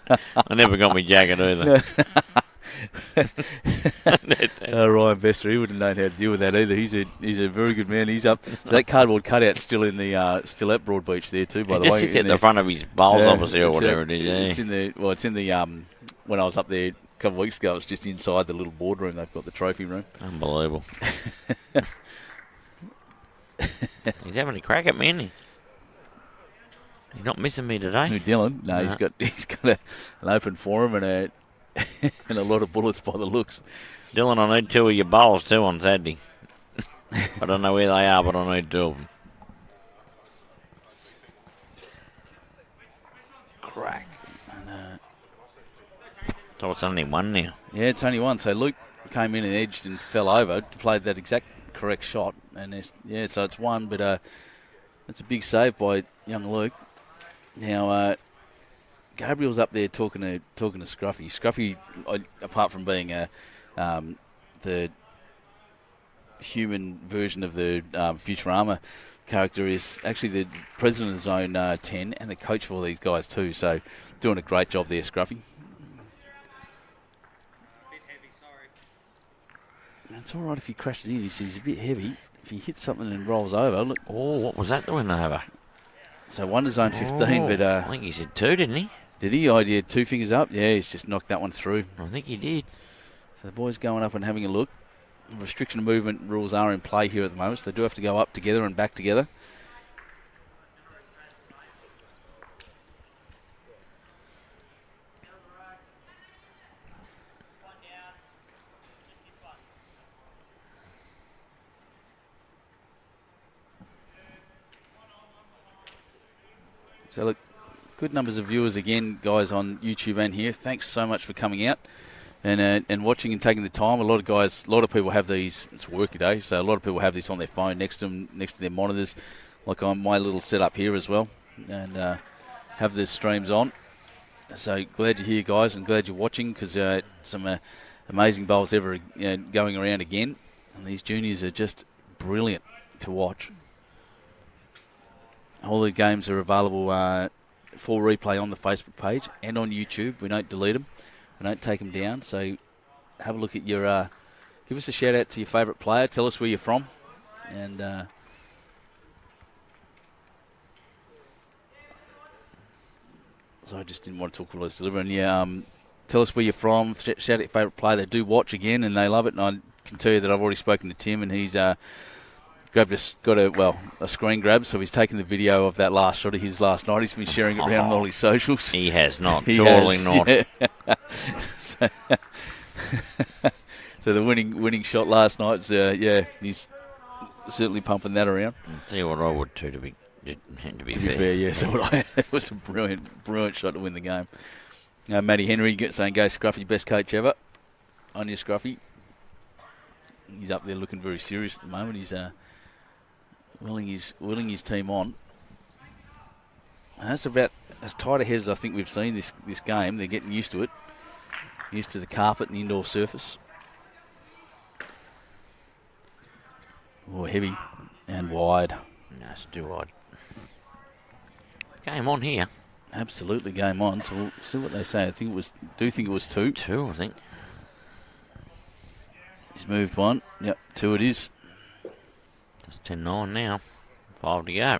I never got my jacket either. Ryan Bester, he wouldn't know how to deal with that either. He's a very good man. He's up. So that cardboard cutout's still in the still at Broadbeach there too. By the way, it's at the front of his bowls, obviously, or whatever it is. Yeah. It's in the when I was up there a couple of weeks ago, it's just inside the little boardroom. They've got the trophy room. Unbelievable. He's having a crack at me, isn't he? He's not missing me today. Who, Dylan? No, he's got an open forum and a and a lot of bullets by the looks. Dylan, I need 2 of your bowls too on Saturday. I don't know where they are, but I need 2 of them. Crack. So it's only 1 now. Yeah, it's only 1. So Luke came in and edged and fell over, played that exact correct shot, and so it's 1, but it's a big save by young Luke. Now, Gabriel's up there talking to Scruffy. Scruffy, apart from being the human version of the Futurama character, is actually the president of Zone 10 and the coach for all these guys too. So doing a great job there, Scruffy. It's all right if he crashes in. He's a bit heavy. If he hits something and rolls over, look. Oh, what was that doing over? So 1 to Zone 15, but I think he said 2, didn't he? Did he? Oh, yeah, 2 fingers up. Yeah, he's just knocked that one through. I think he did. So the boys going up and having a look. Restriction of movement rules are in play here at the moment, so they do have to go up together and back together. So look, good numbers of viewers again, guys, on YouTube and here. Thanks so much for coming out and watching and taking the time. A lot of people have these. It's a working day, so a lot of people have this on their phone next to their monitors, like on my little setup here as well, and have the streams on. So glad you're here, guys, and glad you're watching, because some amazing bowls ever going around again, and these juniors are just brilliant to watch. All the games are available for replay on the Facebook page and on YouTube. We don't delete them. We don't take them down. So have a look at your... give us a shout-out to your favourite player. Tell us where you're from. And... so I just didn't want to talk while I was delivering. Yeah, tell us where you're from. Shout out your favourite player. They do watch again, and they love it. And I can tell you that I've already spoken to Tim, and he's... got a screen grab, so he's taken the video of that last shot of his last night. He's been sharing it around on all his socials. He has not, surely not. Yeah. So the winning shot last night, he's certainly pumping that around. I'll tell you what I would too, to be fair, yeah. So it was a brilliant shot to win the game. Matty Henry saying, "Go Scruffy, best coach ever." On your Scruffy. He's up there looking very serious at the moment. He's willing his team on. And that's about as tight ahead as I think we've seen this game. They're getting used to it. Used to the carpet and the indoor surface. Oh, heavy and wide. No, it's too wide. Game on here. Absolutely game on. So we'll see what they say. I think it was 2. 2, I think. He's moved 1. Yep, 2 it is. It's 10-9 now. 5 to go.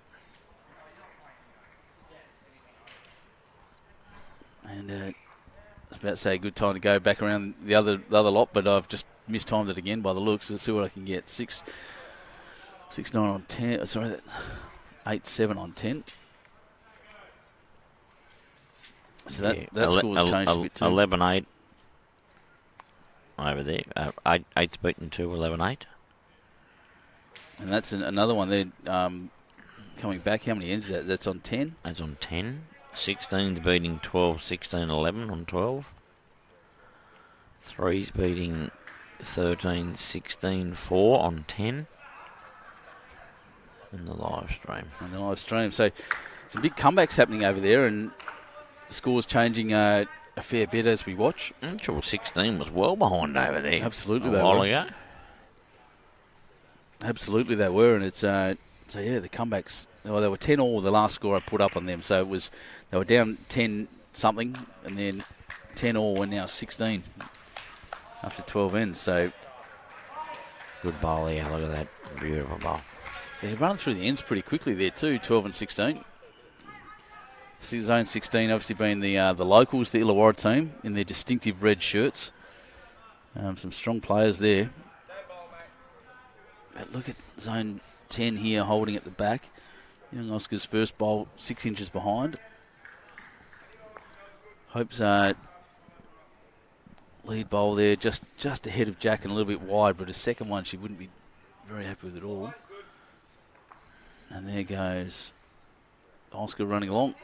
And I was about to say a good time to go back around the other lot, but I've just mistimed it again by the looks. Let's see what I can get. 6-9 on 10. Sorry, 8-7 on 10. So that score's changed a bit too. 11-8 over there. 8's beaten 2, 11-8. And that's another one there coming back. How many ends is that? That's on 10? That's on 10. 16's beating 12, 16-11 on 12. 3's beating 13, 16-4 on 10. In the live stream. So some big comebacks happening over there, and the score's changing a fair bit as we watch. I'm sure 16 was well behind over there. Absolutely, a while ago. Absolutely, they were, and it's the comebacks. Well, they were 10-all the last score I put up on them. So they were down 10 something, and then 10 all, and now 16 after 12 ends. So good bowl here. Look at that. Beautiful bowl. they're running through the ends pretty quickly there too, 12 and 16. Zone 16 obviously being the locals, the Illawarra team, in their distinctive red shirts. Some strong players there. But look at Zone 10 here holding at the back. Young Oscar's first bowl 6 inches behind. Hope's lead bowl there just ahead of Jack and a little bit wide, but a second one she wouldn't be very happy with at all. And there goes Oscar running along.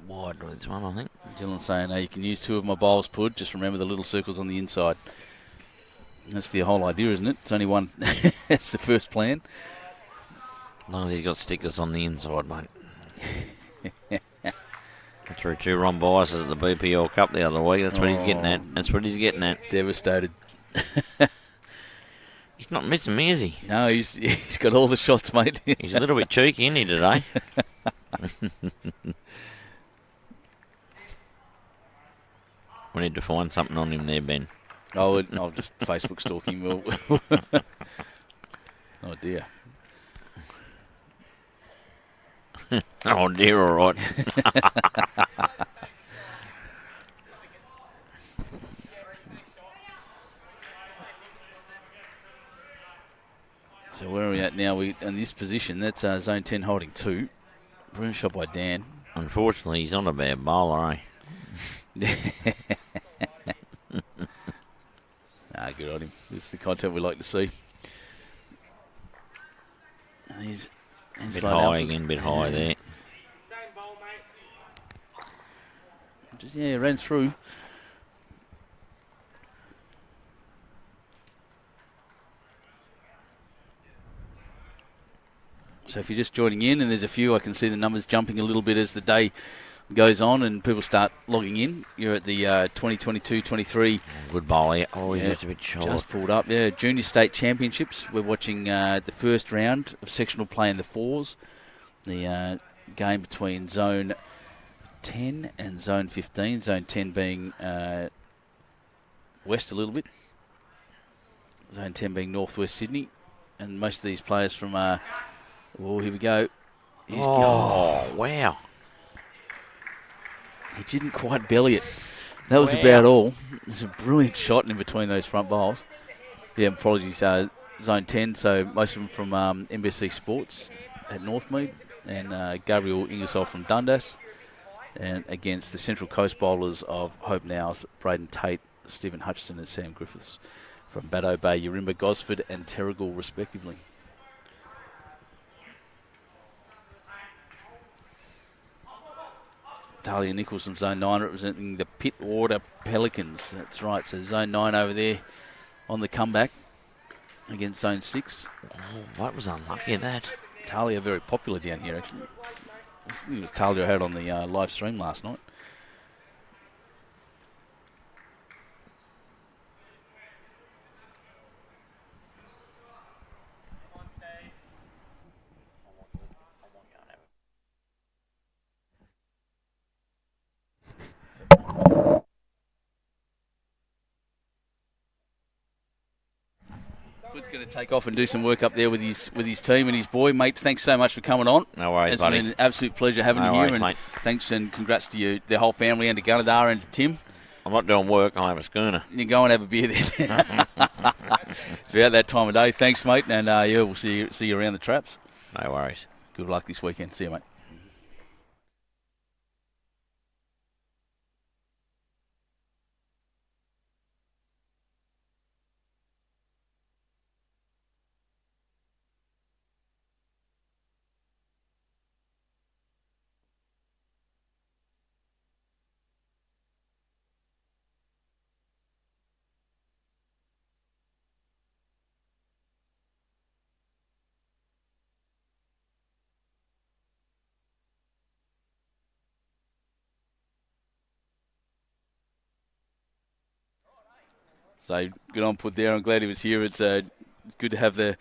Wide with this one, I think. Dylan saying, you can use 2 of my bowls, Pud. Just remember the little circles on the inside. That's the whole idea, isn't it? It's only one. That's the first plan. As long as he's got stickers on the inside, mate. Threw 2 wrong biases at the BPL Cup the other week. That's what he's getting at. That's what he's getting at. Devastated. He's not missing me, is he? No, he's got all the shots, mate. He's a little bit cheeky, isn't he, today? We need to find something on him there, Ben. I'll just Facebook stalk him. Oh, dear. Oh, dear, all right. So where are we at now? We in this position. That's Zone 10 holding 2. Brilliant shot by Dan. Unfortunately, he's not a bad bowler, eh? Good on him. This is the content we like to see. And he's a bit high again, a bit high there. Just, ran through. So if you're just joining in, and there's a few, I can see the numbers jumping a little bit as the day goes on and people start logging in. You're at the 2022-23. Good bowl here. Oh, he's just a bit short. Just pulled up. Yeah, Junior State Championships. We're watching the first round of sectional play in the 4s. The game between Zone 10 and Zone 15. Zone 10 being west a little bit. Zone 10 being northwest Sydney. And most of these players from... here we go. Wow. He didn't quite belly it. That was about all. There's a brilliant shot in between those front bowls. Yeah, apologies. Zone 10, so most of them from NBC Sports at Northmead, and Gabriel Ingersoll from Dundas, and against the Central Coast bowlers of Hope Nouws, Brayden Tate, Stephen Hutchinson and Sam Griffiths from Baddo Bay, Yarimba, Gosford and Terrigal respectively. Talia Nichols from Zone 9 representing the Pittwater Pelicans. That's right, so Zone 9 over there on the comeback against Zone 6. Oh, that was unlucky, that. Talia very popular down here, actually. I think it was Talia I had on the live stream last night. He's going to take off and do some work up there with his team and his boy. Mate, thanks so much for coming on. No worries, it's buddy. It's been an absolute pleasure having you here. Mate. Thanks and congrats to you, the whole family, and to Gunnedah and to Tim. I'm not doing work, I have a schooner. You go and have a beer there. It's about that time of day. Thanks, mate, and we'll see you around the traps. No worries. Good luck this weekend. See you, mate. So good on Put there. I'm glad he was here. It's good to have the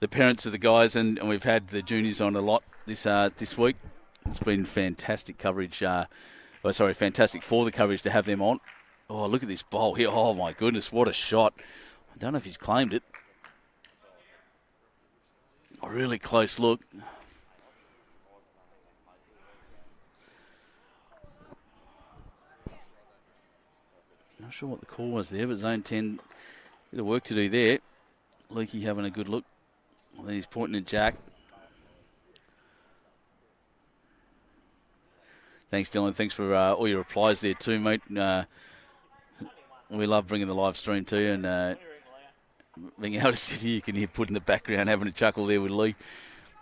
the parents of the guys, and we've had the juniors on a lot this week. It's been fantastic coverage. Fantastic for the coverage to have them on. Oh, look at this bowl here. Oh, my goodness, what a shot. I don't know if he's claimed it. A really close look. Not sure what the call was there, but zone 10, bit of work to do there. Leakey having a good look. Then he's pointing at Jack. Thanks, Dylan. Thanks for all your replies there too, mate. We love bringing the live stream to you, and being able to sit here, you can hear Put in the background having a chuckle there with Lee.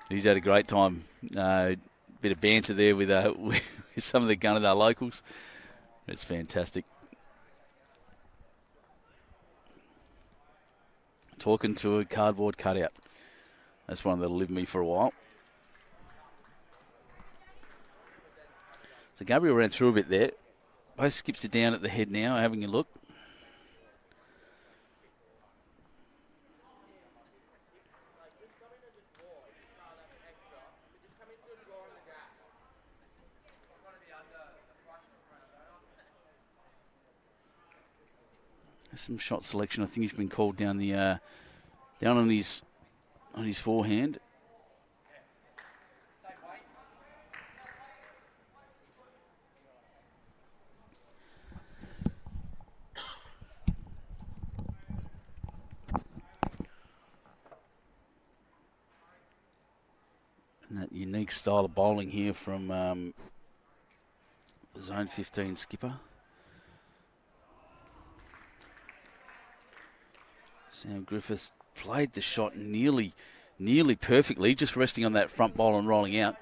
He's had a great time. Bit of banter there with some of the Gunnedah locals. It's fantastic. Talking to a cardboard cutout. That's one that'll live me for a while. So Gabriel ran through a bit there. Both skips it down at the head now, having a look. Some shot selection. I think he's been called down the down on his forehand. And that unique style of bowling here from the zone 15 skipper. Sam Griffiths played the shot nearly perfectly, just resting on that front bowl and rolling out.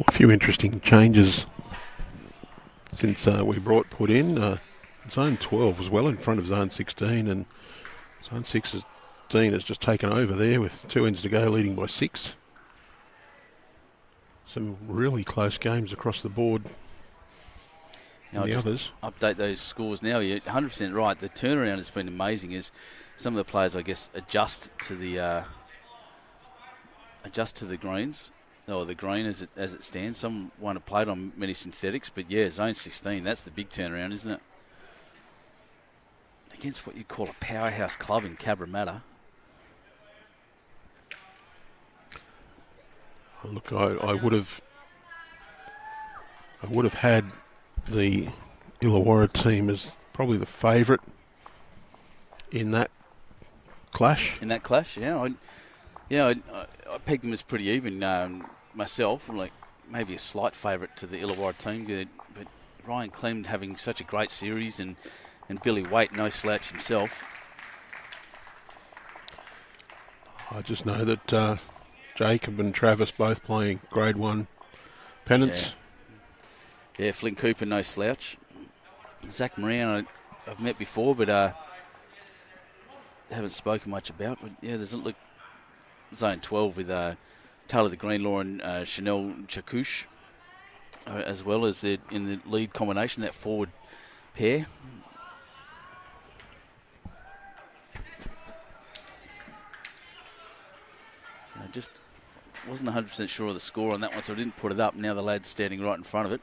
A few interesting changes since we brought Put in. Zone 12 was well in front of Zone 16, and Zone 16 has just taken over there with 2 ends to go, leading by 6. Some really close games across the board. Now, the others. Update those scores now. You're 100% right. The turnaround has been amazing as some of the players, I guess, adjust to the greens, or the green as it stands. Some won't have played on many synthetics, but yeah, zone 16, that's the big turnaround, isn't it? Against what you'd call a powerhouse club in Cabramatta. Look, I would have had the Illawarra team as probably the favourite in that clash. In that clash, yeah. I pegged them as pretty even myself, like maybe a slight favourite to the Illawarra team. But Ryan Clem having such a great series, and Billy Waite, no slouch himself. I just know that Jacob and Travis both playing Grade 1 pennants. Yeah, Flint Cooper, no slouch. Zach Moran, I've met before, but haven't spoken much about. But yeah, there's look zone 12 with Taylor the Greenlaw and Chanel Chakouche, as well as in the lead combination, that forward pair. I just wasn't 100% sure of the score on that one, so I didn't put it up. Now the lad's standing right in front of it.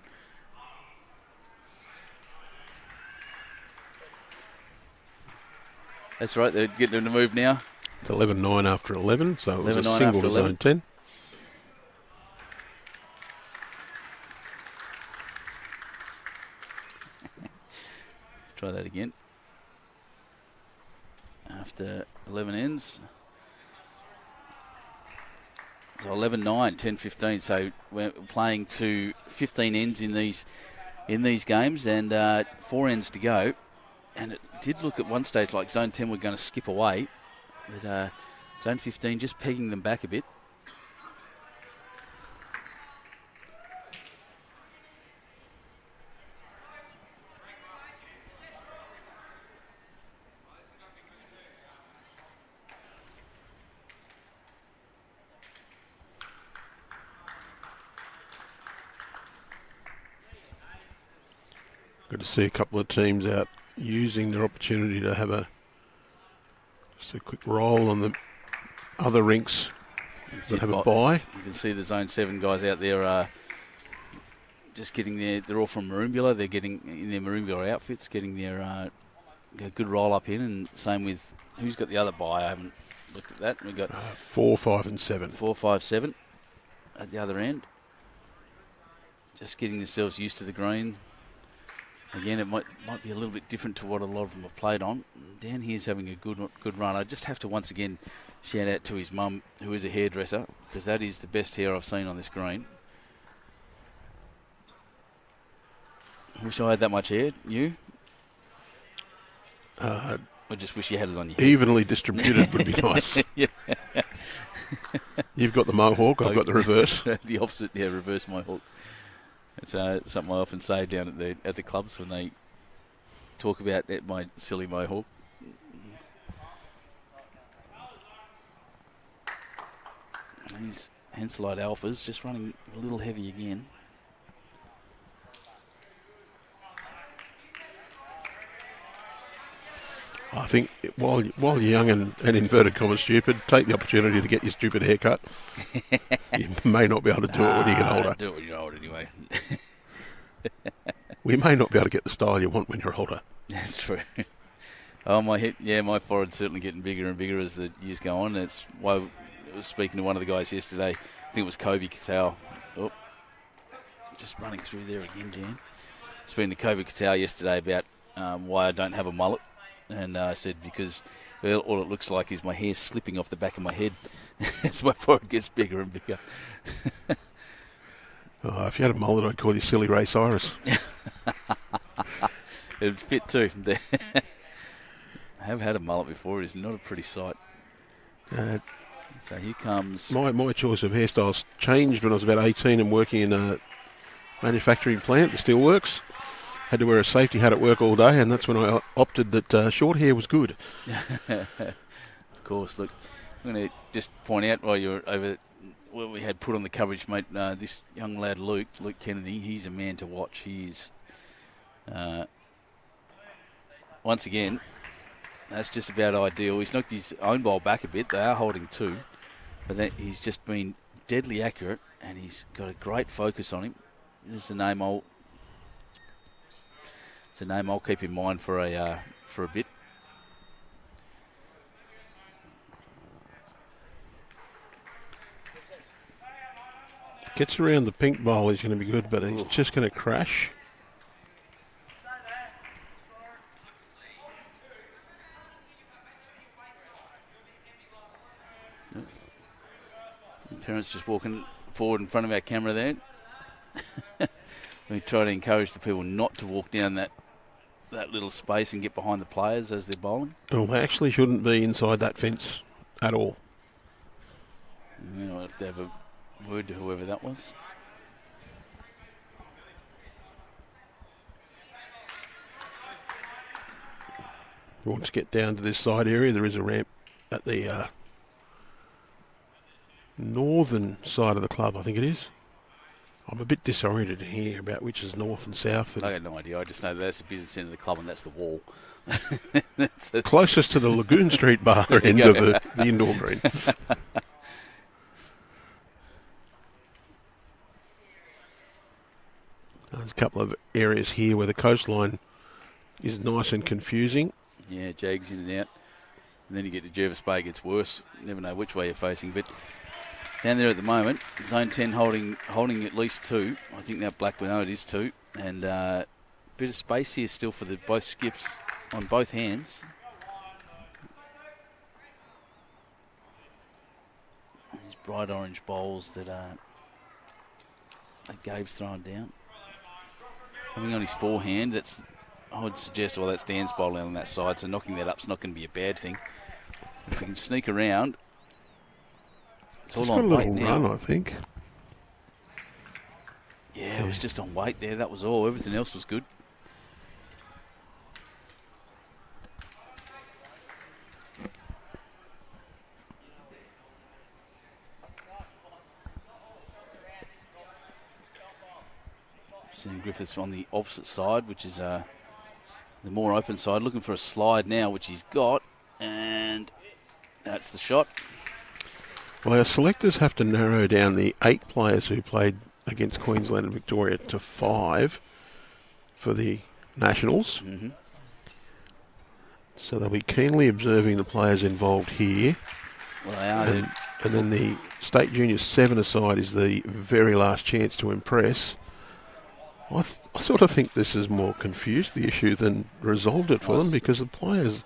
That's right, they're getting them to move now. It's 11-9 after 11, so it was a 11-9 single to 11. zone 10. Let's try that again. After 11 ends. So 11-9, 10-15. So we're playing to 15 ends in these games, and 4 ends to go. And it did look at one stage like Zone 10 were going to skip away, but Zone 15 just pegging them back a bit. Good to see a couple of teams out using their opportunity to have just a quick roll on the other rinks that have a bye. You can see the Zone 7 guys out there just getting they're all from Maroonbula. They're getting in their Maroonbula outfits, getting their a good roll up in, and same with who's got the other bye. I haven't looked at that. We've got 4, 5 and 7. 4, 5, 7 at the other end. Just getting themselves used to the green. Again, it might be a little bit different to what a lot of them have played on. Dan here's having a good run. I just have to once again shout out to his mum, who is a hairdresser, because that is the best hair I've seen on this green. I wish I had that much hair. You? I just wish you had it on your head. Evenly distributed would be nice. Yeah. You've got the mohawk, I've got the reverse. The opposite, yeah, reverse mohawk. It's something I often say down at the clubs when they talk about my silly mohawk. These Henselite Alphas just running a little heavy again. I think while you're young and inverted commas stupid, take the opportunity to get your stupid haircut. You may not be able to do it when you get older. Do it when you're old anyway. We may not be able to get the style you want when you're older. That's true. Oh, my forehead's certainly getting bigger and bigger as the years go on. That's why I was speaking to one of the guys yesterday. I think it was Kobe Katau. Oh, just running through there again, Dan. Speaking to Kobe Katau yesterday about why I don't have a mullet. And I said, because all it looks like is my hair slipping off the back of my head as my forehead gets bigger and bigger. If you had a mullet, I'd call you Silly Ray Cyrus. It'd fit too. I have had a mullet before. It is not a pretty sight. So here comes... My choice of hairstyles changed when I was about 18 and working in a manufacturing plant, the steelworks. Had to wear a safety hat at work all day, and that's when I opted that short hair was good. Of course. Look, I'm going to just point out while you're over what we had put on the coverage, mate. This young lad, Luke Kennedy, he's a man to watch. He's, once again, that's just about ideal. He's knocked his own ball back a bit. They are holding 2, but he's just been deadly accurate, and he's got a great focus on him. This is the name I'll keep in mind for a bit. Gets around the pink bowl, he's going to be good, but he's just going to crash. Parents just walking forward in front of our camera there. We try to encourage the people not to walk down that little space and get behind the players as they're bowling. Well, they actually shouldn't be inside that fence at all. I'll have to have a word to whoever that was. Who wants to get down to this side area? There is a ramp at the northern side of the club, I think it is. I'm a bit disoriented here about which is north and south. I got no idea. I just know that's the business end of the club and that's the wall. Closest to the Lagoon Street bar end of the indoor greens. There's a couple of areas here where the coastline is nice and confusing. Yeah, Jags in and out. And then you get to Jervis Bay, it gets worse. You never know which way you're facing. But down there at the moment, Zone 10 holding at least 2. I think now Blackburn, it is 2. And a bit of space here still for both skips on both hands. These bright orange bowls that Gabe's thrown down. Coming on his forehand, I would suggest, that's Dan's bowling on that side, so knocking that up's not going to be a bad thing. If we can sneak around, it's all on weight now. He's got a little run, I think. Yeah, it was just on weight there, that was all. Everything else was good. Seeing Griffiths on the opposite side, which is the more open side, looking for a slide now, which he's got, and that's the shot. Well, our selectors have to narrow down the 8 players who played against Queensland and Victoria to 5 for the Nationals. Mm-hmm. So they'll be keenly observing the players involved here. Well, they are. And then the State Junior 7 aside is the very last chance to impress. I sort of think this has more confused the issue than resolved it for them, because the players,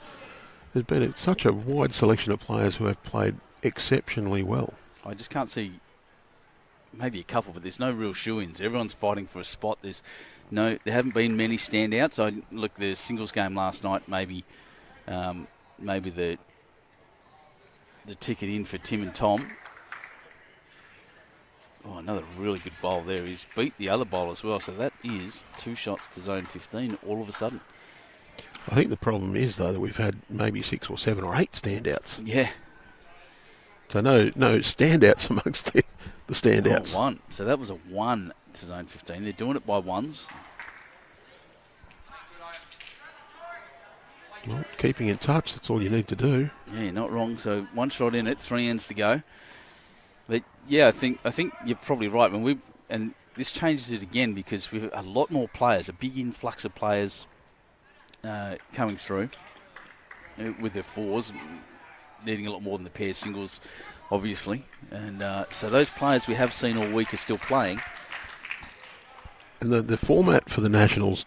there's been such a wide selection of players who have played exceptionally well. I just can't see, maybe a couple, but there's no real shoo-ins. Everyone's fighting for a spot. There haven't been many standouts. Look, the singles game last night, maybe the ticket in for Tim and Tom. Oh, another really good bowl there. He's beat the other bowl as well, so that is 2 shots to zone 15 all of a sudden. I think the problem is, though, that we've had maybe 6 or 7 or 8 standouts. Yeah. So no standouts amongst the standouts. Oh, 1. So that was a 1 to zone 15. They're doing it by ones. Well, keeping in touch, that's all you need to do. Yeah, not wrong. So 1 shot in it, 3 ends to go. But yeah, I think you're probably right. And this changes it again, because we've a lot more players, a big influx of players coming through with their 4s, needing a lot more than the pair singles, obviously. And so those players we have seen all week are still playing. And the format for the Nationals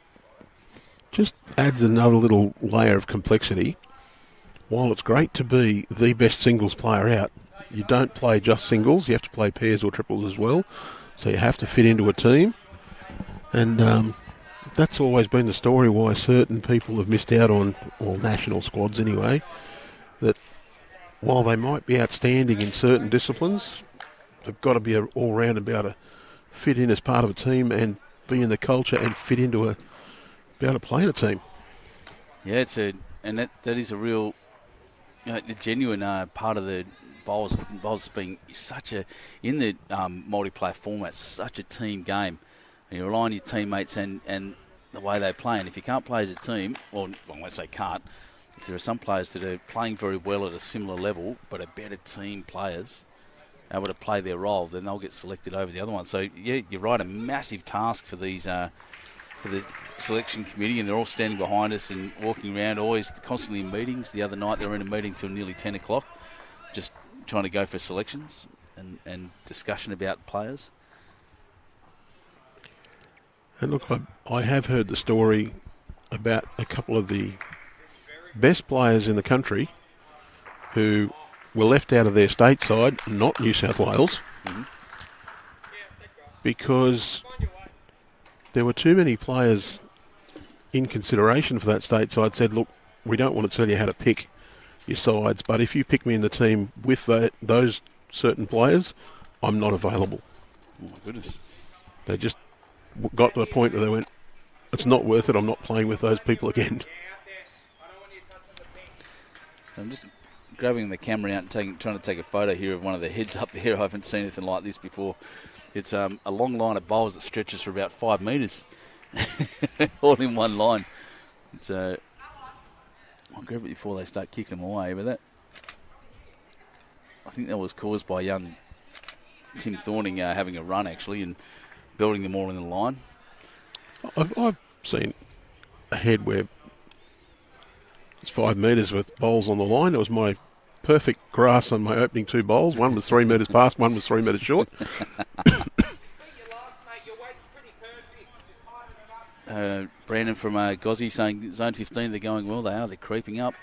just adds another little layer of complexity. While it's great to be the best singles player out, you don't play just singles, you have to play pairs or triples as well. So you have to fit into a team. And that's always been the story why certain people have missed out on, or national squads anyway, that while they might be outstanding in certain disciplines, they've got to be all-round and be able to fit in as part of a team and be in the culture and fit into be able to play in a team. Yeah, that is a real, a genuine part of the bowls being in the multiplayer format, such a team game. And you rely on your teammates and the way they play. And if you can't play as a team, well, I won't say can't, if there are some players that are playing very well at a similar level but are better team players, able to play their role, then they'll get selected over the other one. So, yeah, you're right, a massive task for these for the selection committee, and they're all standing behind us and walking around, always constantly in meetings. The other night they were in a meeting till nearly 10 o'clock, just trying to go for selections and discussion about players. And look, I have heard the story about a couple of the best players in the country who were left out of their state side, not New South Wales, because there were too many players in consideration for that state side. Said, look, we don't want to tell you how to pick your sides, but if you pick me in the team with those certain players, I'm not available. Oh, my goodness. They just got to the point where they went, it's not worth it, I'm not playing with those people again. I'm just grabbing the camera out and trying to take a photo here of one of the heads up there. I haven't seen anything like this before. It's a long line of bowls that stretches for about 5 metres, all in one line. It's I'll grab it before they start kicking them away. But I think that was caused by young Tim Thorning having a run actually and building them all in the line. I've seen a head where it's 5 metres with bowls on the line. It was my perfect grass on my opening 2 bowls. One was 3 metres past, one was 3 metres short. Brandon from Gozzy saying Zone 15, they're going well. They are. They're creeping up.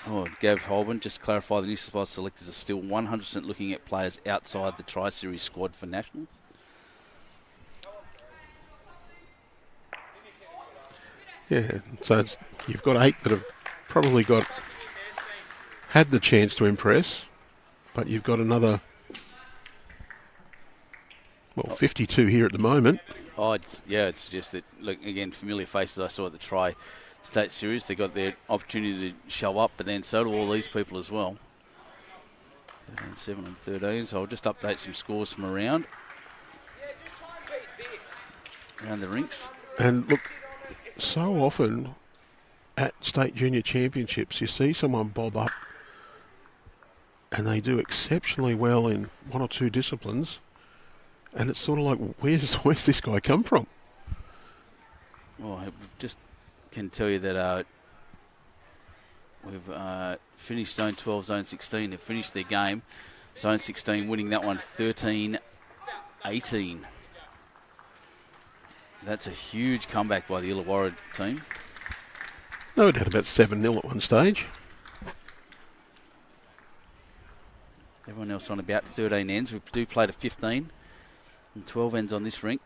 Oh, Gav Holborn, just to clarify, the New South Wales selectors are still 100% looking at players outside the Tri-Series squad for Nationals. Yeah, so you've got 8 that have probably had the chance to impress, but you've got another, 52 here at the moment. Oh, it's just that, look, again, familiar faces I saw at the Tri-State Series. They got their opportunity to show up, but then so do all these people as well. 13, 7 and 13, so I'll just update some scores from around. around the rinks. And look, so often at state junior championships, you see someone bob up and they do exceptionally well in one or two disciplines, and it's sort of like, where's this guy come from? Well, I just can tell you that we've finished Zone 12, Zone 16. They've finished their game. Zone 16 winning that one 13-18. That's a huge comeback by the Illawarra team. No, it had about 7-0 at one stage. Everyone else on about 13 ends. We do play to 15 and 12 ends on this rink.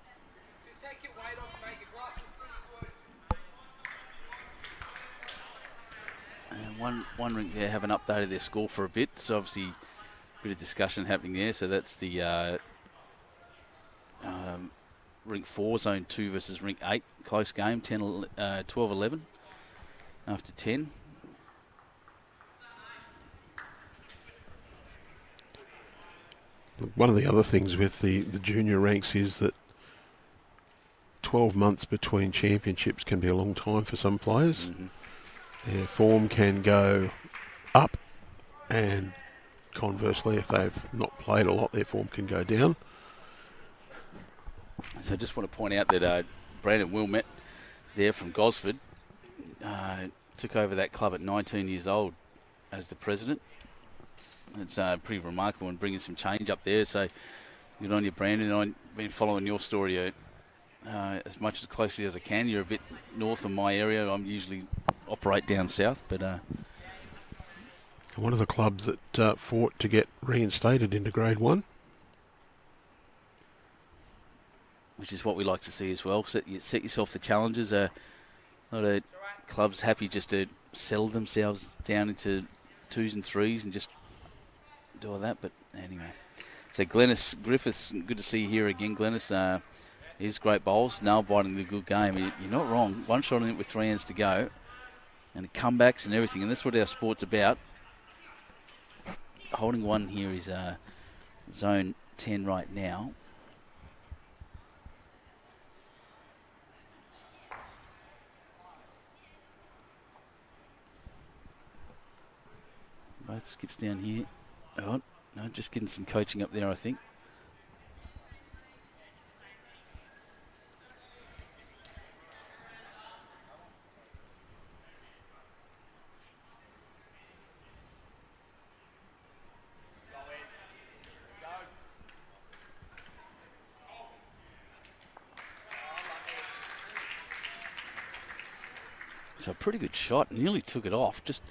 And one rink there haven't updated their score for a bit, so obviously a bit of discussion happening there. So that's the Rink 4, Zone 2 versus Rink 8. Close game, 12-11 after 10. One of the other things with the junior ranks is that 12 months between championships can be a long time for some players. Mm-hmm. Their form can go up, and conversely, if they've not played a lot, their form can go down. So I just want to point out that Brayden Wilmette there from Gosford took over that club at 19 years old as the president. It's pretty remarkable and bringing some change up there. So good on you, Brandon. I've been following your story as much as closely as I can. You're a bit north of my area. I'm usually operate down south, but one of the clubs that fought to get reinstated into Grade 1. Which is what we like to see as well. Set yourself the challenges. A lot of clubs happy just to settle themselves down into 2s and 3s and just do all that. But anyway, so Griffiths, good to see you here again, Glennis. He's great bowls. Nail biting the good game. You're not wrong. One shot in it with 3 hands to go, and the comebacks and everything. And that's what our sport's about. Holding one here is Zone 10 right now. Both skips down here. Oh, no, just getting some coaching up there, I think. So a pretty good shot. Nearly took it off. Just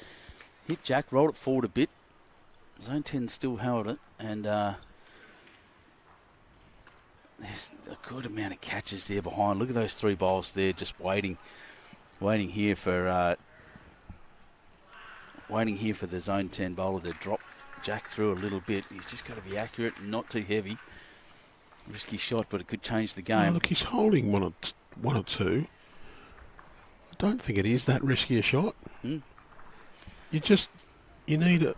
hit Jack, rolled it forward a bit. Zone 10 still held it, and there's a good amount of catches there behind. Look at those 3 bowls there, just waiting here for the Zone 10 bowler to drop Jack through a little bit. He's just got to be accurate and not too heavy. Risky shot, but it could change the game. Oh, look, he's holding one or two. I don't think it is that risky a shot. Mm. You need a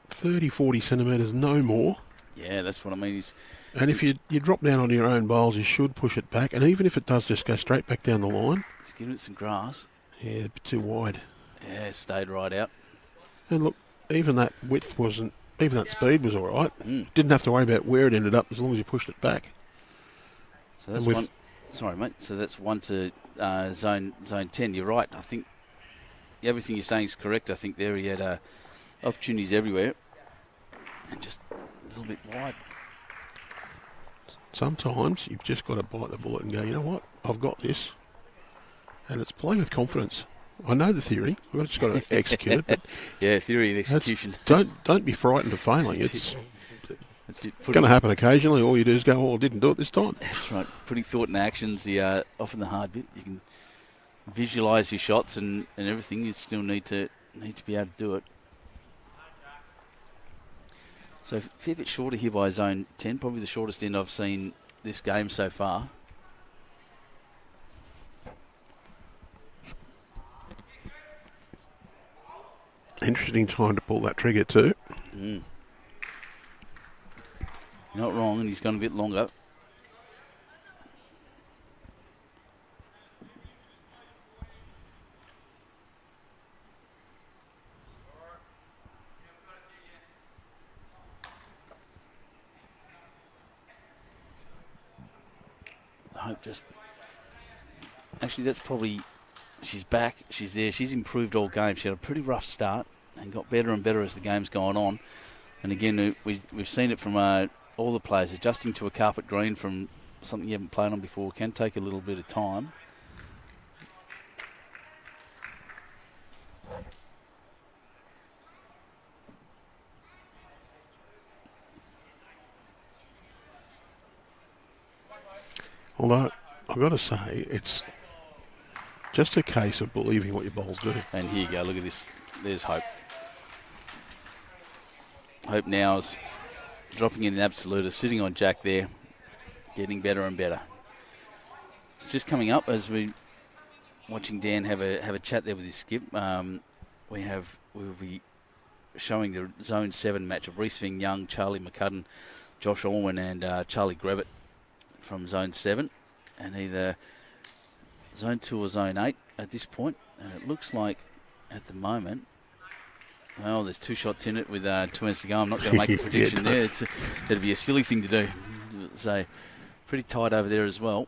30, 40 centimetres, no more. Yeah, that's what I mean. And if you drop down on your own bowls, you should push it back. And even if it does just go straight back down the line. He's giving it some grass. Yeah, a bit too wide. Yeah, it stayed right out. And look, even that width even that speed was all right. Mm. Didn't have to worry about where it ended up as long as you pushed it back. So that's one. Sorry, mate. So that's one to zone 10. You're right. I think everything you're saying is correct. I think there he had opportunities everywhere and just a little bit wide. Sometimes you've just got to bite the bullet and go, you know what, I've got this. And it's play with confidence. I know the theory. I've just got to execute it. But yeah, theory and execution. Don't be frightened of failing. It's it. going to happen occasionally. All you do is go, oh, I didn't do it this time. That's right. Putting thought in action's often the hard bit. You can visualise your shots and everything. You still need to be able to do it. So a fair bit shorter here by Zone 10. Probably the shortest end I've seen this game so far. Interesting time to pull that trigger too. Mm. You're not wrong, and he's gone a bit longer. Hope just... Actually, that's probably... She's back. She's there. She's improved all game. She had a pretty rough start and got better and better as the game's gone on. And again, we've seen it from all the players. Adjusting to a carpet green from something you haven't played on before can take a little bit of time. Although, I've got to say, it's just a case of believing what your bowls do. And here you go, look at this. There's Hope. Hope now is dropping in an absolute, sitting on Jack there, getting better and better. It's just coming up as we watching Dan have a chat there with his skip. We'll be showing the Zone 7 match of Reese Ving Young, Charlie McCudden, Josh Orwin and Charlie Grevitt from Zone 7, and either Zone 2 or Zone 8 at this point. And it looks like at the moment, well, there's 2 shots in it with 2 minutes to go. I'm not going to make a prediction there. It'd be a silly thing to do. So pretty tight over there as well.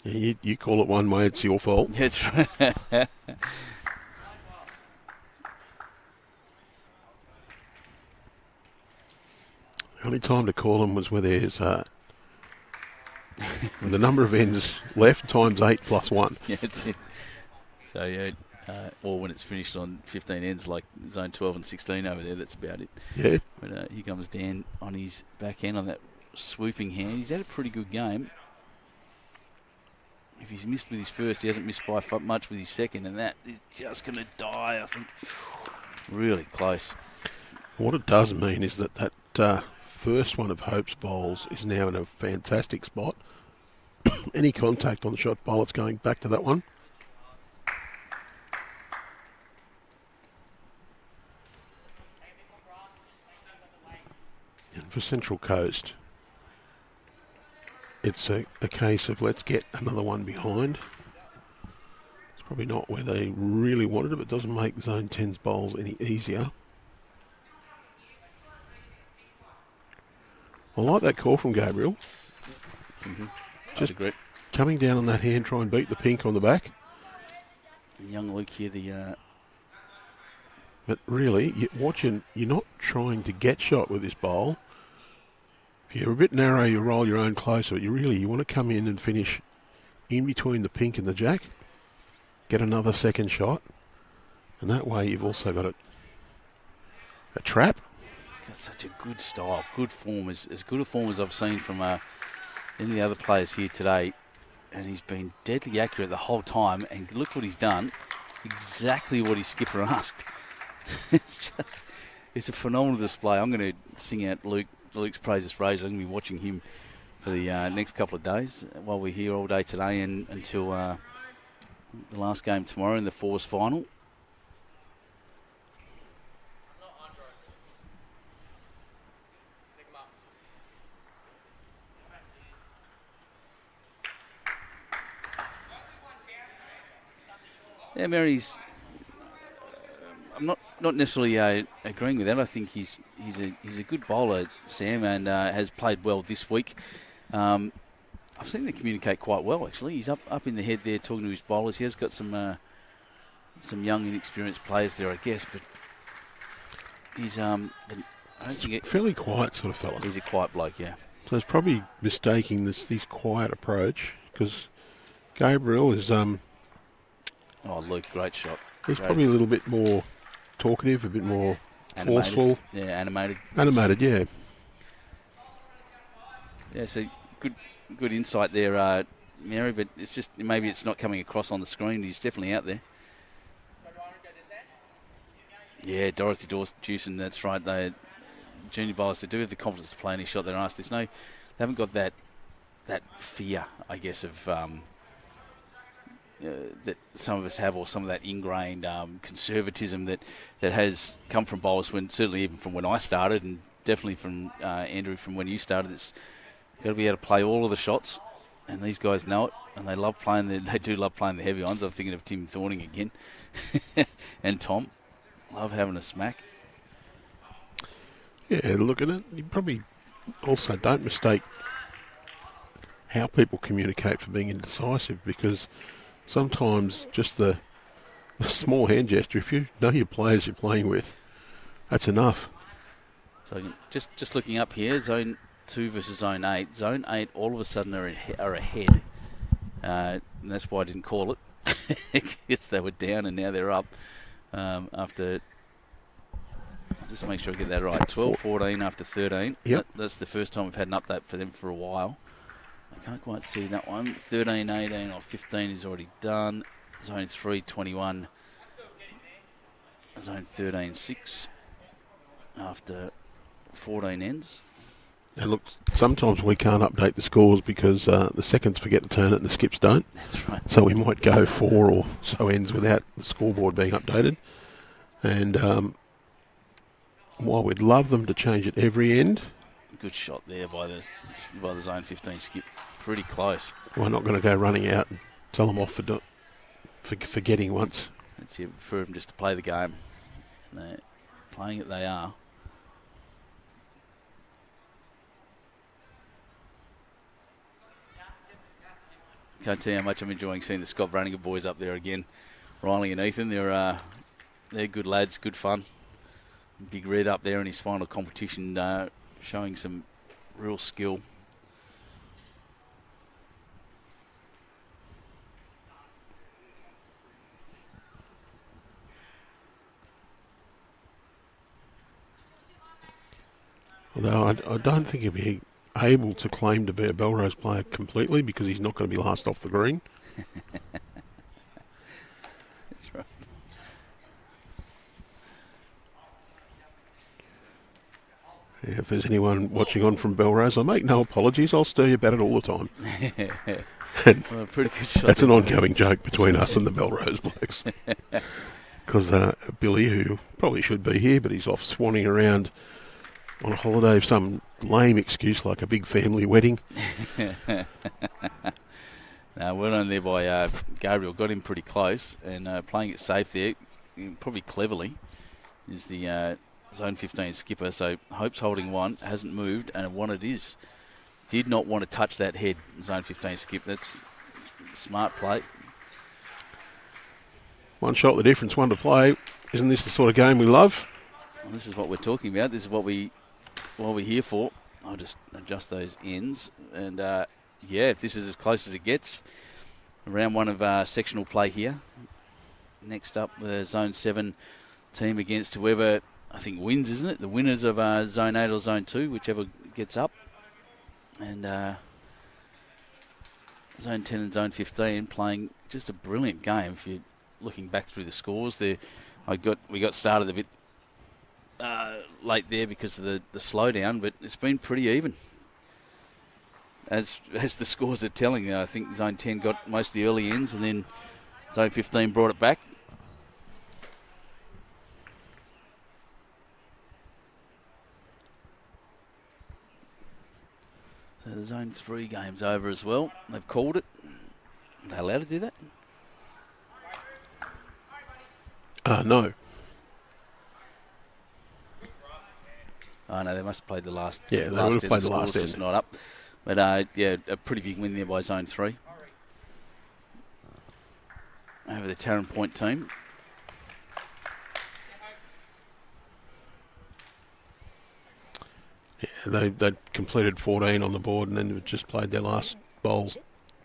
Yeah, you call it one way, it's your fault. That's right. The only time to call them was where there's the number of ends left times 8 plus 1. Yeah, that's it. So, yeah, or when it's finished on 15 ends like Zone 12 and 16 over there, that's about it. Yeah. But here comes Dan on his back end on that swooping hand. He's had a pretty good game. If he's missed with his first, he hasn't missed by much with his second, and that is just going to die, I think. Really close. What it does mean is that first one of Hope's bowls is now in a fantastic spot. Any contact on the shot bowl, it's going back to that one. And for Central Coast, it's a case of let's get another one behind. It's probably not where they really wanted it, but it doesn't make Zone 10's bowls any easier. I like that call from Gabriel. Mm-hmm. Just great. Coming down on that hand, try and beat the pink on the back. Young Luke here, But really, you're not trying to get shot with this bowl. If you're a bit narrow, you roll your own closer. But you want to come in and finish in between the pink and the jack. Get another second shot. And that way you've also got a trap. He's got such a good style, good form, as good a form as I've seen from any of the other players here today. And he's been deadly accurate the whole time. And look what he's done. Exactly what his skipper asked. It's a phenomenal display. I'm going to sing out Luke's praises for ages. I'm going to be watching him for the next couple of days while we're here all day today and until the last game tomorrow in the fours final. Yeah, Mary's. I'm not necessarily agreeing with that. I think he's a good bowler, Sam, and has played well this week. I've seen them communicate quite well, actually. He's up in the head there talking to his bowlers. He has got some young, inexperienced players there, I guess, but he's I don't think fairly quiet sort of fella. He's a quiet bloke, yeah. So it's probably mistaking this quiet approach because Gabriel is Oh, Luke, great shot. He's probably a little bit more talkative, a bit more forceful. Yeah, animated. Animated, yeah. Yeah, so good insight there, Mary, but it's just maybe it's not coming across on the screen. He's definitely out there. Yeah, Dorothy Dawson, that's right. They junior bowlers, they do have the confidence to play any shot they're asked. They haven't got that fear, I guess, of that some of us have, or some of that ingrained conservatism that has come from bowlers, certainly even from when I started, and definitely from Andrew from when you started. It's got to be able to play all of the shots, and these guys know it, and they love playing. They do love playing the heavy ones. I'm thinking of Tim Thorning again, and Tom love having a smack. Yeah, look at it. You probably also don't mistake how people communicate for being indecisive, because sometimes just the small hand gesture, if you know your players you're playing with, that's enough. So just looking up here, Zone 2 versus Zone 8. Zone 8 all of a sudden are ahead. And that's why I didn't call it. Yes, they were down and now they're up. After, just make sure I get that right. 12-14 after 13. Yep. That's the first time we've had an update for them for a while. I can't quite see that one. 13-18 or 15 is already done. Zone 3, 21. Zone 13-6 after 14 ends. And look, sometimes we can't update the scores because the seconds forget to turn it and the skips don't. That's right. So we might go 4 or so ends without the scoreboard being updated. And while we'd love them to change it every end, Good shot there by the Zone 15 skip. Pretty close. we're not going to go running out and tell them off for forgetting once. That's it for them just to play the game. And they're playing it, they are. Can't tell you how much I'm enjoying seeing the Scott Brannigan boys up there again. Riley and Ethan, they're good lads, good fun. Big Red up there in his final competition, showing some real skill. Although I don't think he'll be able to claim to be a Belrose player completely because he's not going to be last off the green. That's right. Yeah, if there's anyone watching on from Belrose, I make no apologies. I'll stir you about it all the time. Well, pretty good shot. That's an ongoing joke between us and the Belrose blokes. Because Billy, who probably should be here, but he's off swanning around on a holiday of some lame excuse like a big family wedding. Well done there by Gabriel. Got him pretty close and playing it safe there, probably cleverly, is the Zone 15 skipper. So Hope's holding one, hasn't moved, and one it is. Did not want to touch that head, Zone 15 skip. That's smart play. One shot the difference, one to play. Isn't this the sort of game we love? Well, this is what we're talking about. This is what we're here for. I'll just adjust those ends. And, if this is as close as it gets, round one of sectional play here. Next up, the Zone 7 team against whoever, I think, wins, isn't it? The winners of Zone 8 or Zone 2, whichever gets up. And Zone 10 and Zone 15 playing just a brilliant game. If you're looking back through the scores there, we got started a bit late there because of the slowdown, but it's been pretty even. As the scores are telling, I think Zone 10 got most of the early ends, and then Zone 15 brought it back. So the Zone 3 game's over as well. They've called it. Are they allowed to do that? No. Oh, no, they must have played the last. Yeah, they would have played the last end. Just not up. But, a pretty big win there by Zone 3. Over the Tarrant Point team. Yeah, they completed 14 on the board and then just played their last bowls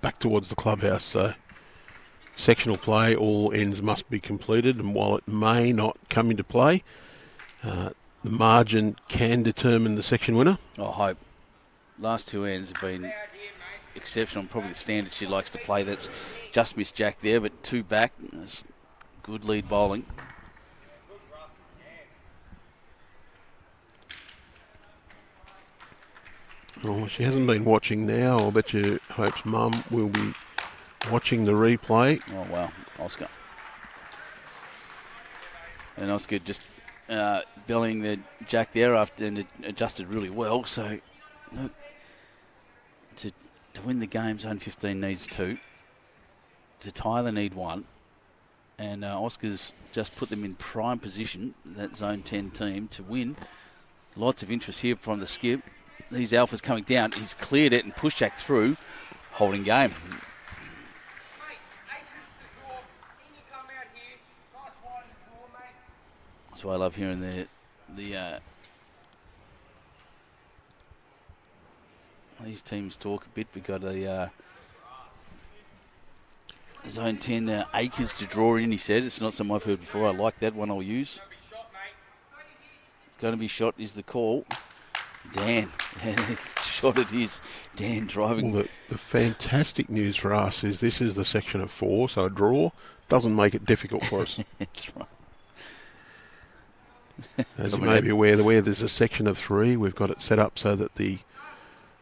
back towards the clubhouse. So sectional play, all ends must be completed, and while it may not come into play, the margin can determine the section winner. I hope. Last two ends have been exceptional. Probably the standard she likes to play. That's just missed Jack there, but two back. That's good lead bowling. Oh, she hasn't been watching now. I'll bet you Hope's mum will be watching the replay. Oh, wow. Oscar. And Oscar just bellying the Jack there after, and it adjusted really well. So, look, to win the game, Zone 15 needs 2. To tie, they need 1. And Oscar's just put them in prime position, that Zone 10 team, to win. Lots of interest here from the skip. These alphas coming down. He's cleared it and pushed Jack through. holding game. That's why I love hearing these teams talk a bit. We've got a zone 10 acres to draw in, he said. It's not something I've heard before. I like that one. I'll use. It's going to be shot is the call. Dan. Shot it is. Dan driving. Well, the fantastic news for us is this is the section of 4, so a draw doesn't make it difficult for us. That's right. As you may be aware, where there's a section of 3, we've got it set up so that the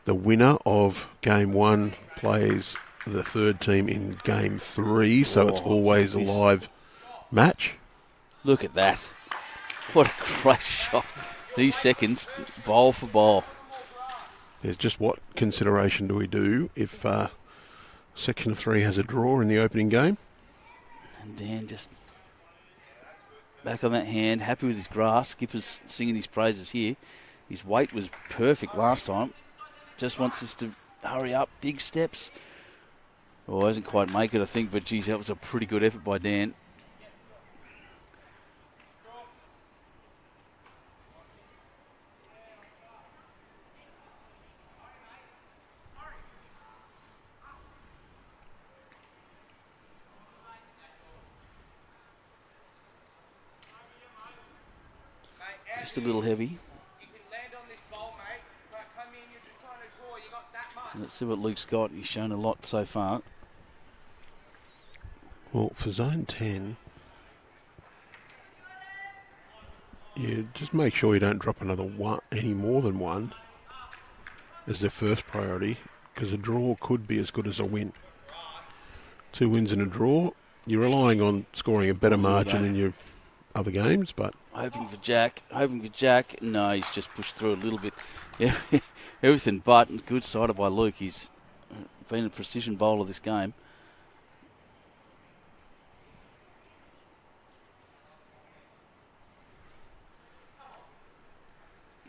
winner of game 1 plays the third team in game 3, so it's always a live match. Look at that. What a great shot. These seconds, bowl for bowl. There's just what consideration do we do if section of 3 has a draw in the opening game? And Dan just back on that hand, happy with his grass. Skipper's singing his praises here. His weight was perfect last time. Just wants us to hurry up. Big steps. Well, doesn't quite make it, I think, but geez, that was a pretty good effort by Dan. Just a little heavy. So let's see what Luke's got. He's shown a lot so far. Well, for zone 10, you just make sure you don't drop another one, any more than one, as their first priority, because a draw could be as good as a win. 2 wins and a draw, you're relying on scoring a better margin in your other games, but... Hoping for Jack. No, he's just pushed through a little bit. Yeah, everything but good sided by Luke. He's been a precision bowler this game.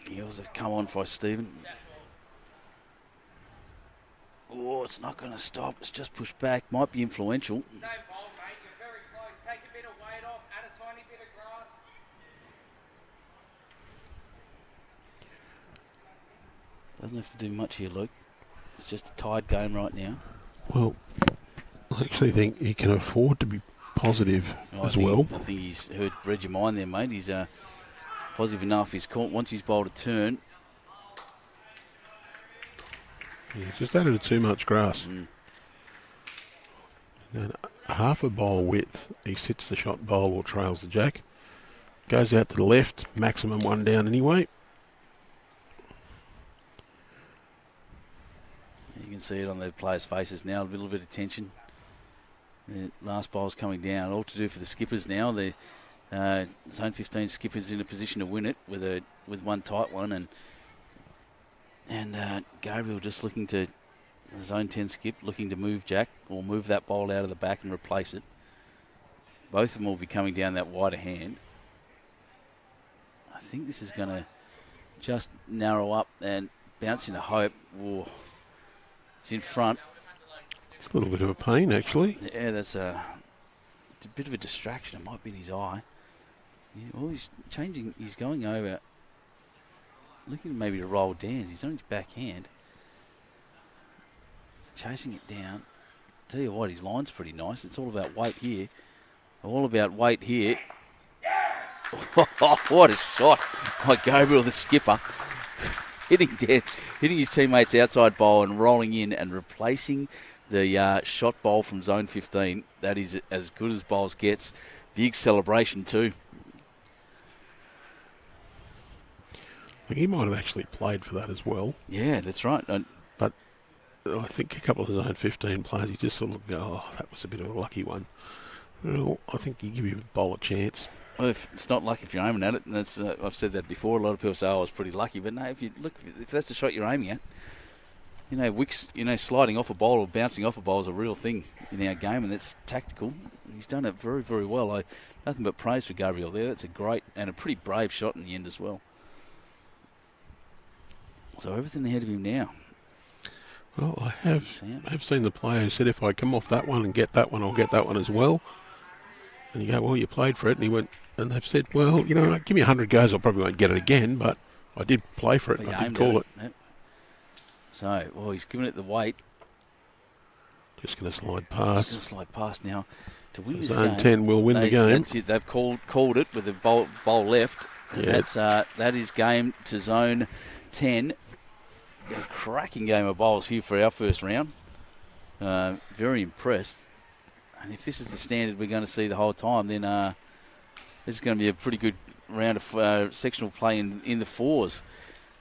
Heels have come on for Stephen. Oh, it's not going to stop. It's just pushed back. Might be influential. Doesn't have to do much here, Luke. It's just a tied game right now. Well, I actually think he can afford to be positive as well. I think he's read your mind there, mate. He's positive enough. Once he's bowled a turn. He's just added too much grass. And half a bowl width, he sits the shot bowl or trails the jack. Goes out to the left, maximum 1 down anyway. You can see it on the players' faces now, a little bit of tension. The last bowl's coming down. All to do for the skippers now. The zone 15 skipper's in a position to win it with one tight one, and Gabriel just looking to the zone 10 skip, looking to move Jack or move that bowl out of the back and replace it. Both of them will be coming down that wider hand. I think this is going to just narrow up and bounce into Hope. Whoa. It's in front. It's a little bit of a pain, actually. Yeah, it's a bit of a distraction. It might be in his eye. Yeah, well, he's changing. He's going over. Looking maybe to roll Dan's. He's on his backhand. Chasing it down. Tell you what, his line's pretty nice. It's all about weight here. All about weight here. What a shot by Gabriel, the skipper. Hitting his teammates outside bowl and rolling in and replacing the shot bowl from zone 15. That is as good as bowls gets. Big celebration too. He might have actually played for that as well. Yeah, that's right. But I think a couple of the zone 15 players, you just sort of go, oh, that was a bit of a lucky one. Well, I think you give your bowl a chance. Well, if it's not lucky if you're aiming at it, and that's I've said that before. A lot of people say, "Oh, I was pretty lucky," but no. If that's the shot you're aiming at, wicks, sliding off a bowl or bouncing off a bowl is a real thing in our game, and that's tactical. He's done it very, very well. Nothing but praise for Gabriel there. That's a great and a pretty brave shot in the end as well. So everything ahead of him now. Well, I have Sam. seen the player who said if I come off that one and get that one, I'll get that one as well. And you go, well, you played for it. And he went, and they've said, well, give me 100 goes, I probably won't get it again, but I did play for it. He And I did aimed call at it. Yep. So, well, he's given it the weight. Just going to slide He's going past. to slide past now to win this Zone game. 10 will win the game. That's it. They've called it with a bowl left. And Yeah. that is game to zone 10. A cracking game of bowls here for our first round. Very impressed. And if this is the standard we're going to see the whole time, then this is going to be a pretty good round of sectional play in the fours.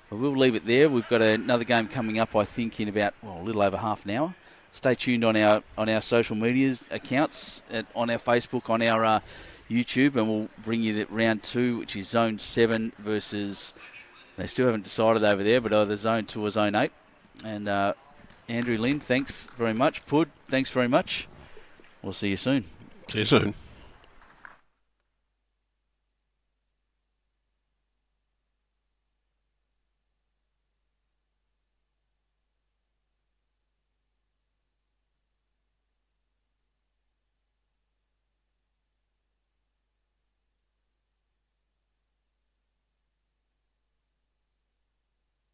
But we'll leave it there. We've got another game coming up, I think, in about a little over half an hour. Stay tuned on our social medias accounts, on our Facebook, on our YouTube, and we'll bring you the round 2, which is Zone 7 versus... They still haven't decided over there, but either Zone 2 or Zone 8. And Andrew, Lynn, thanks very much. Pud, thanks very much. We'll see you soon. See you soon.